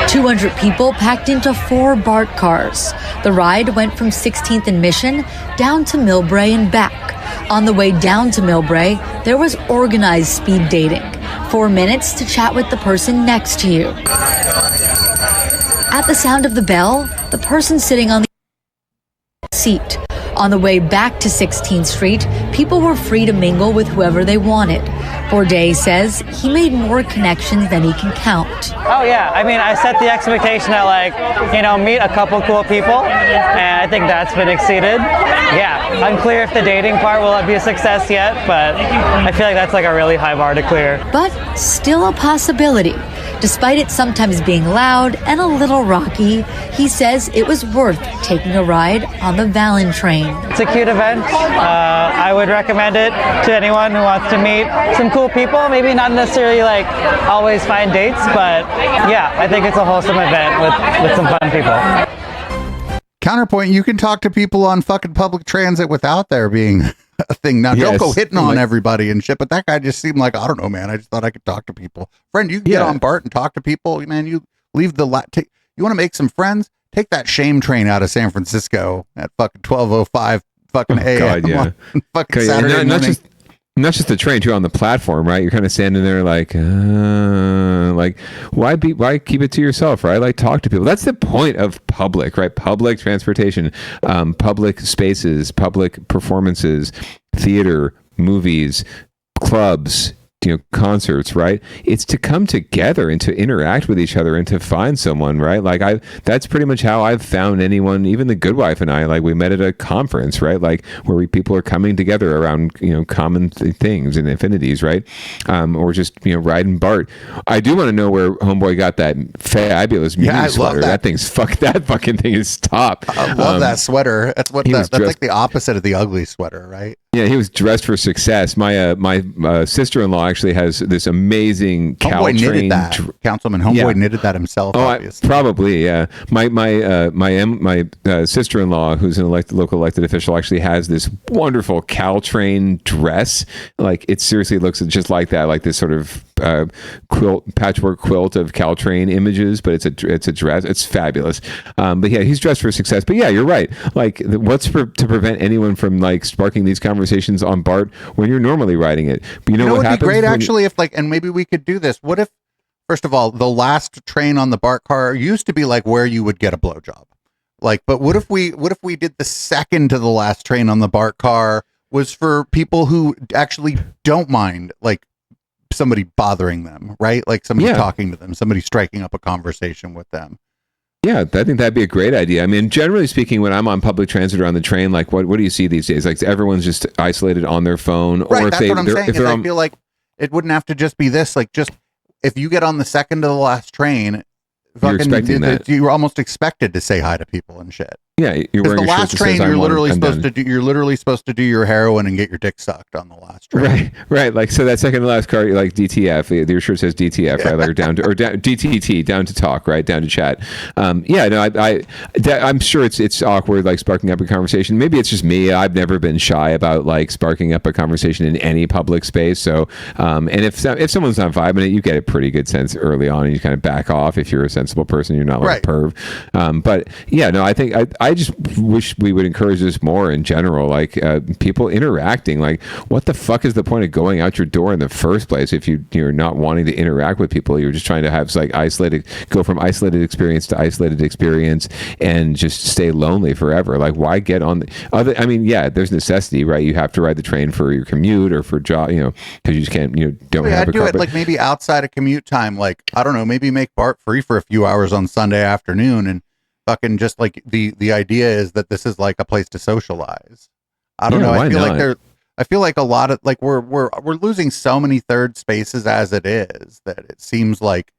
200 people packed into 4 BART cars. The ride went from 16th and Mission down to Millbrae and back. On the way down to Millbrae, there was organized speed dating. 4 minutes to chat with the person next to you. At the sound of the bell, the person sitting on the seat. On the way back to 16th Street, people were free to mingle with whoever they wanted. Bourdain says he made more connections than he can count. Oh yeah, I mean, I set the expectation at meet a couple cool people, and I think that's been exceeded. Yeah, unclear if the dating part will be a success yet, but I feel like that's like a really high bar to clear. But still a possibility. Despite it sometimes being loud and a little rocky, he says it was worth taking a ride on the Valentrain. It's a cute event. I would recommend it to anyone who wants to meet some cool people. Maybe not necessarily always find dates, but yeah, I think it's a wholesome event with some fun people. Counterpoint, you can talk to people on fucking public transit without there being a thing. Now, don't go hitting on everybody and shit, but that guy just seemed like, I don't know, man. I just thought I could talk to people. Friend, you can get on BART and talk to people. Man, you leave the you want to make some friends? Take that shame train out of San Francisco at fucking 12:05 fucking AM. God, yeah. Fucking Saturday morning. Not just the train, too, on the platform, right? You're kind of standing there why keep it to yourself, right? Talk to people. That's the point of public, right? Public transportation, public spaces, public performances, theater, movies, clubs, concerts, right? It's to come together and to interact with each other and to find someone, right? That's pretty much how I've found anyone, even the good wife and I, we met at a conference, right? Where people are coming together around, common things and affinities, right? Or just, riding BART. I do want to know where Homeboy got that fabulous mini sweater. That fucking thing is top. I love that sweater. That's like the opposite of the ugly sweater, right? Yeah, he was dressed for success. My sister-in-law actually has this amazing Homeboy knitted that. Caltrain. Councilman Homeboy knitted that himself. Oh, obviously. probably, yeah. My sister-in-law, who's an local elected official, actually has this wonderful Caltrain dress. Like, it seriously looks just like that, like this sort of patchwork quilt of Caltrain images, but it's a dress. It's fabulous. But yeah, he's dressed for success. But yeah, you're right. Like, what's to prevent anyone from like sparking these conversations on BART when you're normally writing it? But you know what would happens? Be great actually if like, and maybe we could do this. What if, first of all, the last train on the BART car used to be like where you would get a blowjob. Like, but what if we did the second to the last train on the BART car was for people who actually don't mind like somebody bothering them, right? Like somebody talking to them, somebody striking up a conversation with them. Yeah, I think that'd be a great idea. I mean, generally speaking, when I'm on public transit or on the train, like what do you see these days? Like everyone's just isolated on their phone, right, or if that's what I'm saying. I feel like it wouldn't have to just be this. Like, just if you get on the second to the last train, you're expecting that. You're almost expected to say hi to people and shit. Yeah, you're wearing the last train. You're literally supposed to do your heroin and get your dick sucked on the last train. Right. Like, so that second to last car, you're like DTF. Your shirt says DTF, right? Like down to DTT, down to talk, right? Down to chat. I'm sure it's awkward, like sparking up a conversation. Maybe it's just me. I've never been shy about like sparking up a conversation in any public space. So, and if someone's not vibing it, you get a pretty good sense early on, and you kind of back off if you're a sensible person. You're not like a perv. But yeah, no, I think I just wish we would encourage this more in general, like people interacting. Like, what the fuck is the point of going out your door in the first place if you're not wanting to interact with people? You're just trying to have like go from isolated experience to isolated experience and just stay lonely forever. Like, why get on I mean, yeah, there's necessity, right? You have to ride the train for your commute or for job, because you just can't, don't have a car. It like maybe outside of commute time, like, I don't know, maybe make BART free for a few hours on Sunday afternoon, and fucking just like the idea is that this is like a place to socialize. I don't know. I feel like a lot of like we're losing so many third spaces as it is that it seems like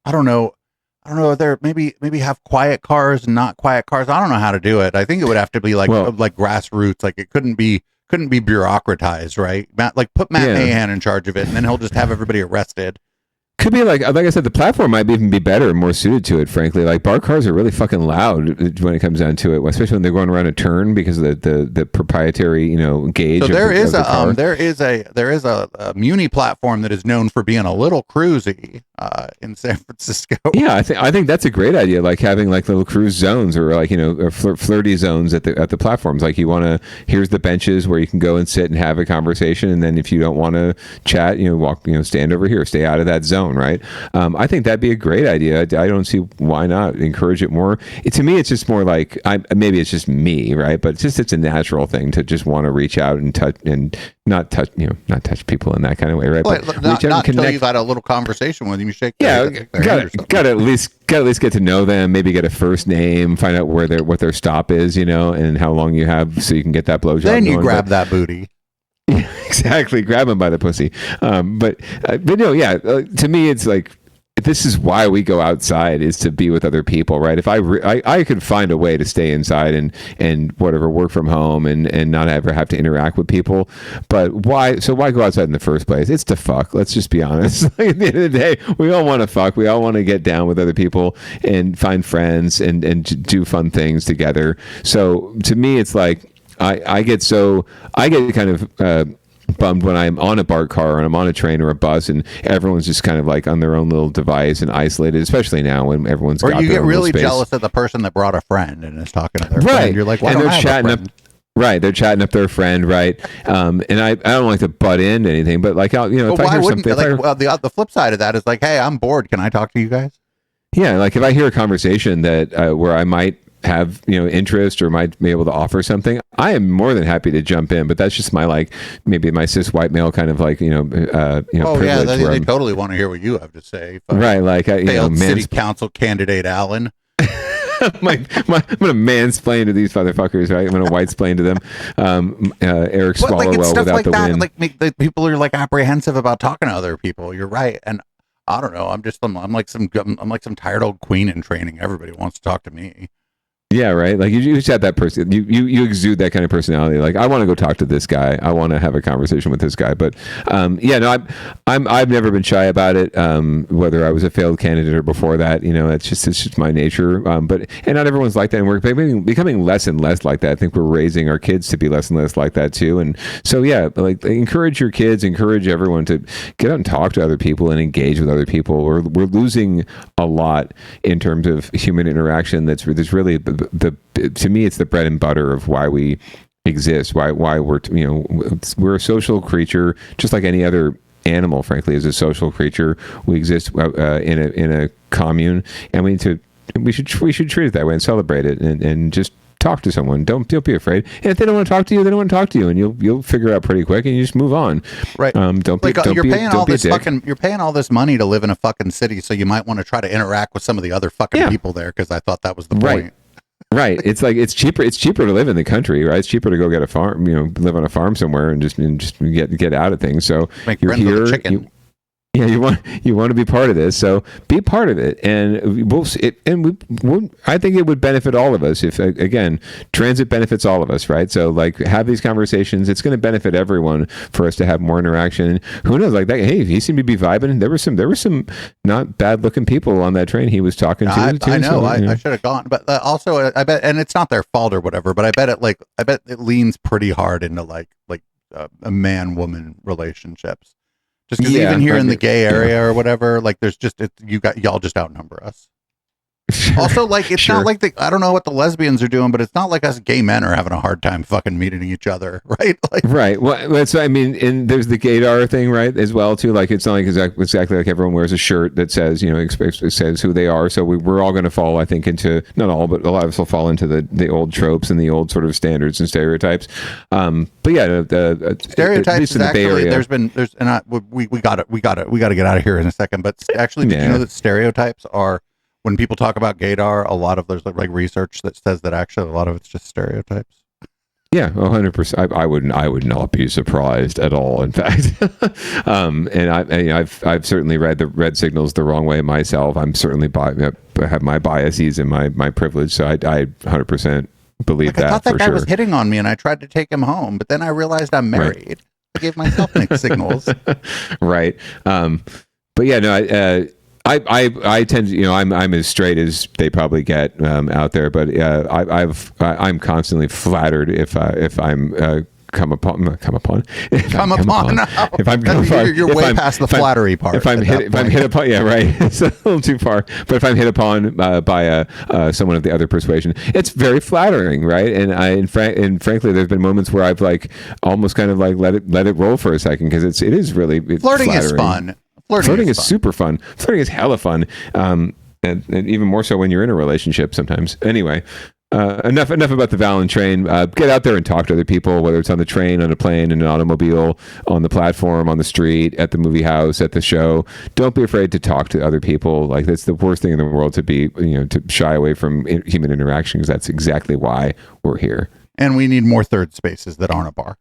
I don't know. There maybe have quiet cars and not quiet cars. I don't know how to do it. I think it would have to be like grassroots. Like, it couldn't be bureaucratized, right? Put Matt Mahan in charge of it, and then he'll just have everybody arrested. Could be like I said, the platform might even be better and more suited to it, frankly. Like, BART cars are really fucking loud when it comes down to it, especially when they're going around a turn because of the proprietary, gauge. So there is a Muni platform that is known for being a little cruisy in San Francisco. Yeah, I think that's a great idea. Like having like little cruise zones or like or flirty zones at the platforms. Like, here's the benches where you can go and sit and have a conversation, and then if you don't want to chat, walk, stand over here, stay out of that zone. Right. I think that'd be a great idea. I don't see why not encourage it more. To me, it's just more like maybe it's just me, right? But it's a natural thing to just want to reach out and touch and not touch people in that kind of way, right? But not until you've had a little conversation with them. You shake. Got to at least get to know them. Maybe get a first name. Find out what their stop is, and how long you have, so you can get that blowjob. Then you grab that booty. Yeah, exactly. Grab him by the pussy. But no, yeah. To me, it's like, this is why we go outside, is to be with other people, right? If I could find a way to stay inside and whatever, work from home and not ever have to interact with people. But why go outside in the first place? It's to fuck. Let's just be honest. Like, at the end of the day, we all want to fuck. We all want to get down with other people and find friends and do fun things together. So to me, it's like, I get kind of bummed when I'm on a BART car and I'm on a train or a bus and everyone's just kind of like on their own little device and isolated, especially now when everyone's got their own little space. Or you get really jealous of the person that brought a friend and is talking to their friend. You're like, well, and they're chatting up. Right, they're chatting up their friend, right? And I don't like to butt into anything, but like, if I hear something, the flip side of that is like, hey, I'm bored. Can I talk to you guys? Yeah, like if I hear a conversation that where I might have interest or might be able to offer something, I am more than happy to jump in. But that's just my maybe my cis white male kind of like oh yeah, they totally want to hear what you have to say. Right, like city council candidate Allen. I'm gonna mansplain to these motherfuckers, right? I'm gonna whitesplain to them. Eric Swallowwell without like the that. wind. Like people are like apprehensive about talking to other people. You're right, and I don't know. I'm like some tired old queen in training. Everybody wants to talk to me. Yeah, right. Like you just have that person. You exude that kind of personality. Like, I want to go talk to this guy. I want to have a conversation with this guy. But I've never been shy about it. Whether I was a failed candidate or before that, it's just my nature. And not everyone's like that. And we're becoming less and less like that. I think we're raising our kids to be less and less like that too. And so like encourage your kids, encourage everyone to get out and talk to other people and engage with other people. We're losing a lot in terms of human interaction. That's really to me, it's the bread and butter of why we exist. Why we're a social creature, just like any other animal. Frankly, is a social creature. We exist in a commune, and we should treat it that way and celebrate it, and just talk to someone. Don't be afraid. And if they don't want to talk to you, they don't want to talk to you, and you'll figure it out pretty quick, and you just move on. Right. You're paying all this money to live in a fucking city, so you might want to try to interact with some of the other fucking people there, because I thought that was the point. Right. It's like it's cheaper to live in the country, right? It's cheaper to go get a farm, live on a farm somewhere and just get out of things. So you're here. You want to be part of this, so be part of it, and I think it would benefit all of us if, again, transit benefits all of us, right? So like, have these conversations. It's going to benefit everyone for us to have more interaction. Who knows? Like that. Hey, he seemed to be vibing. There were some not bad looking people on that train he was talking to. I know. So, I should have gone, but also I bet, and it's not their fault or whatever, but I bet it leans pretty hard into like a man-woman relationships. Just because even here in the gay area or whatever, like there's just y'all just outnumber us. Also, like it's not like I don't know what the lesbians are doing, but it's not like us gay men are having a hard time fucking meeting each other, right? Like, right. Well, and there's the gaydar thing, right, as well too. Like it's not like exactly like everyone wears a shirt that says it says who they are. So we're all going to fall, I think, into, not all, but a lot of us will fall into the old tropes and the old sort of standards and stereotypes. But yeah, the stereotypes is actually we got to get out of here in a second. But actually, did you know that stereotypes are, when people talk about gaydar, a lot of there's like research that says that actually a lot of it's just stereotypes. Yeah, 100%. I would not be surprised at all. In fact, and I've certainly read signals the wrong way myself. I'm certainly have my biases and my privilege. So I 100% believe that. I thought that guy sure. was hitting on me, and I tried to take him home, but then I realized I'm married. Right. I gave myself mixed signals. Right. But yeah, no. I tend to, I'm as straight as they probably get out there, but I'm constantly flattered if I'm come upon. You're way past the flattery part. If I'm hit upon, yeah, right. It's a little too far. But if I'm hit upon by someone of the other persuasion, it's very flattering, right? And frankly, there's been moments where I've like almost kind of like let it roll for a second, because it is really flirting flattering. Is fun. Flirting is super fun. Flirting is hella fun, and even more so when you're in a relationship sometimes. Anyway, enough about the Valen train. Get out there and talk to other people, whether it's on the train, on a plane, in an automobile, on the platform, on the street, at the movie house, at the show. Don't be afraid to talk to other people. Like, that's the worst thing in the world, to be, to shy away from human interaction, because that's exactly why we're here. And we need more third spaces that aren't a bar.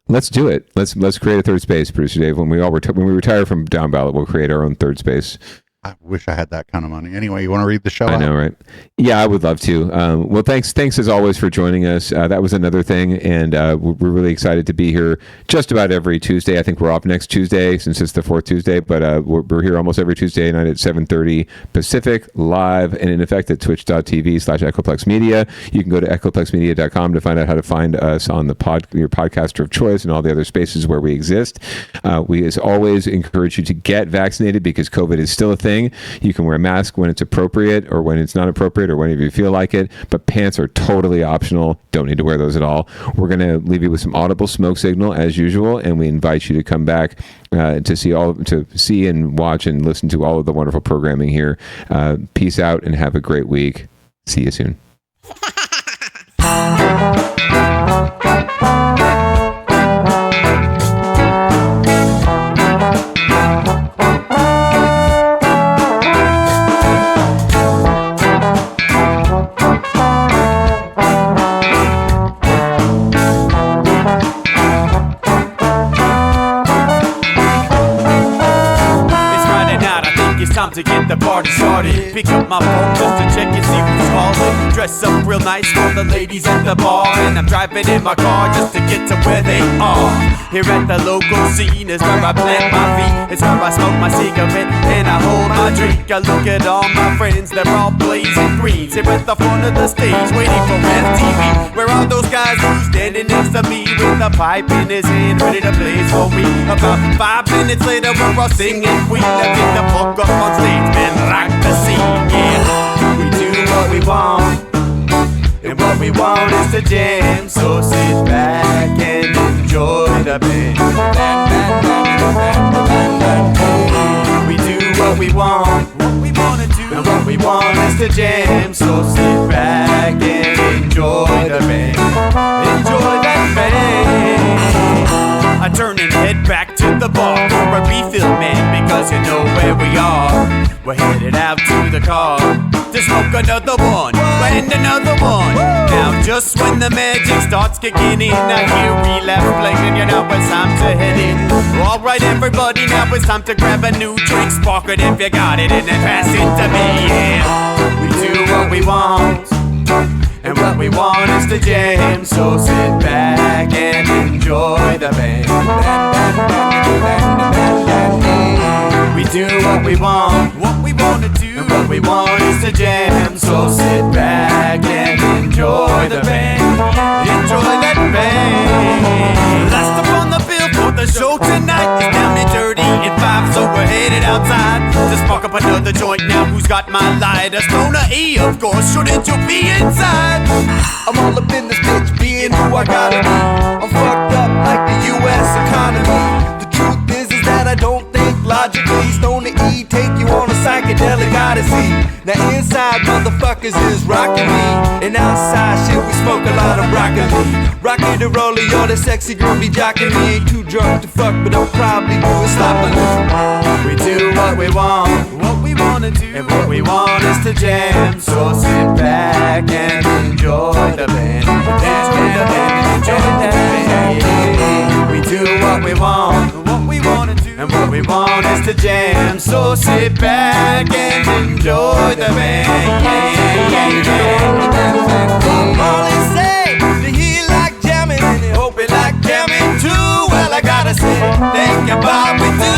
Let's do it. Let's create a third space, Producer Dave. When we retire from Downballot, we'll create our own third space. I wish I had that kind of money. Anyway, you want to read the show I out? know, right? Yeah, I would love to. Well, thanks as always for joining us. That was another thing, and we're really excited to be here just about every Tuesday. I think we're off next Tuesday since it's the fourth Tuesday, but we're here almost every Tuesday night at 7:30 Pacific, live and in effect at twitch.tv/EchoplexMedia. You can go to echoplexmedia.com to find out how to find us on your podcaster of choice and all the other spaces where we exist. We, as always, encourage you to get vaccinated, because COVID is still a thing. You can wear a mask when it's appropriate or when it's not appropriate or whenever you feel like it, but pants are totally optional. Don't need to wear those at all. We're going to leave you with some audible smoke signal as usual, and we invite you to come back to see and watch and listen to all of the wonderful programming here. Peace out and have a great week. See you soon. time to get the party started. Pick up my phone just to check and see who's calling. Dress up real nice for the ladies at the bar, and I'm driving in my car just to get to where they are. Here at the local scene is where I plant my feet. It's where I smoke my cigarette and I hold my drink. I look at all my friends, they're all blazing green. Sit at the front of the stage waiting for MTV. Where are those guys who's standing next to me with a pipe in his hand ready to blaze for me? About 5 minutes later we're all singing Queen. Let's get the fuck up on stage, man, rock the scene, yeah. We do what we want, and what we want is to jam. So sit back and enjoy the band. We do what we want to do, and what we want is to jam. So sit back and enjoy the band. Enjoy that band. I turn and head back to the bar for a refill, man, because you know where we are. We're headed out to the car to smoke another one and another one. Now just when the magic starts kicking in, I hear relapse playing, you know it's time to head in. Alright everybody, now it's time to grab a new drink. Spark it if you got it and then pass it to me, yeah. We do what we want, and what we want is to jam. So sit back and enjoy the band. We do what we want to do, and what we want is to jam. So sit back and enjoy the band. Enjoy that band. Last up on the bill for the show tonight is Down and Dirty at 5, so we're headed outside to spark up another joint. Now who's got my lighter? Stoner E, of course, shouldn't you be inside? I'm all up in this bitch, being who I gotta be. I'm fucked up like the U.S. economy. The truth is that I don't think logically. Stoner E take you on a psychedelic odyssey. Now inside motherfuckers is rocking me, and outside shit we smoke a lot of broccoli. Rocky the roller, yo, that sexy girl be jocking me. Ain't too drunk to fuck, but I'll probably do it sloppily. We do what we want to do, and what we want is to jam. So sit back and enjoy the band. Enjoy the band, enjoy the band. We do what we want to do, and what we want is to jam. So sit back and enjoy the band. Molly say that he like jamming, and he hope he like jamming too. Well, I gotta say, thank you, Bob, we do.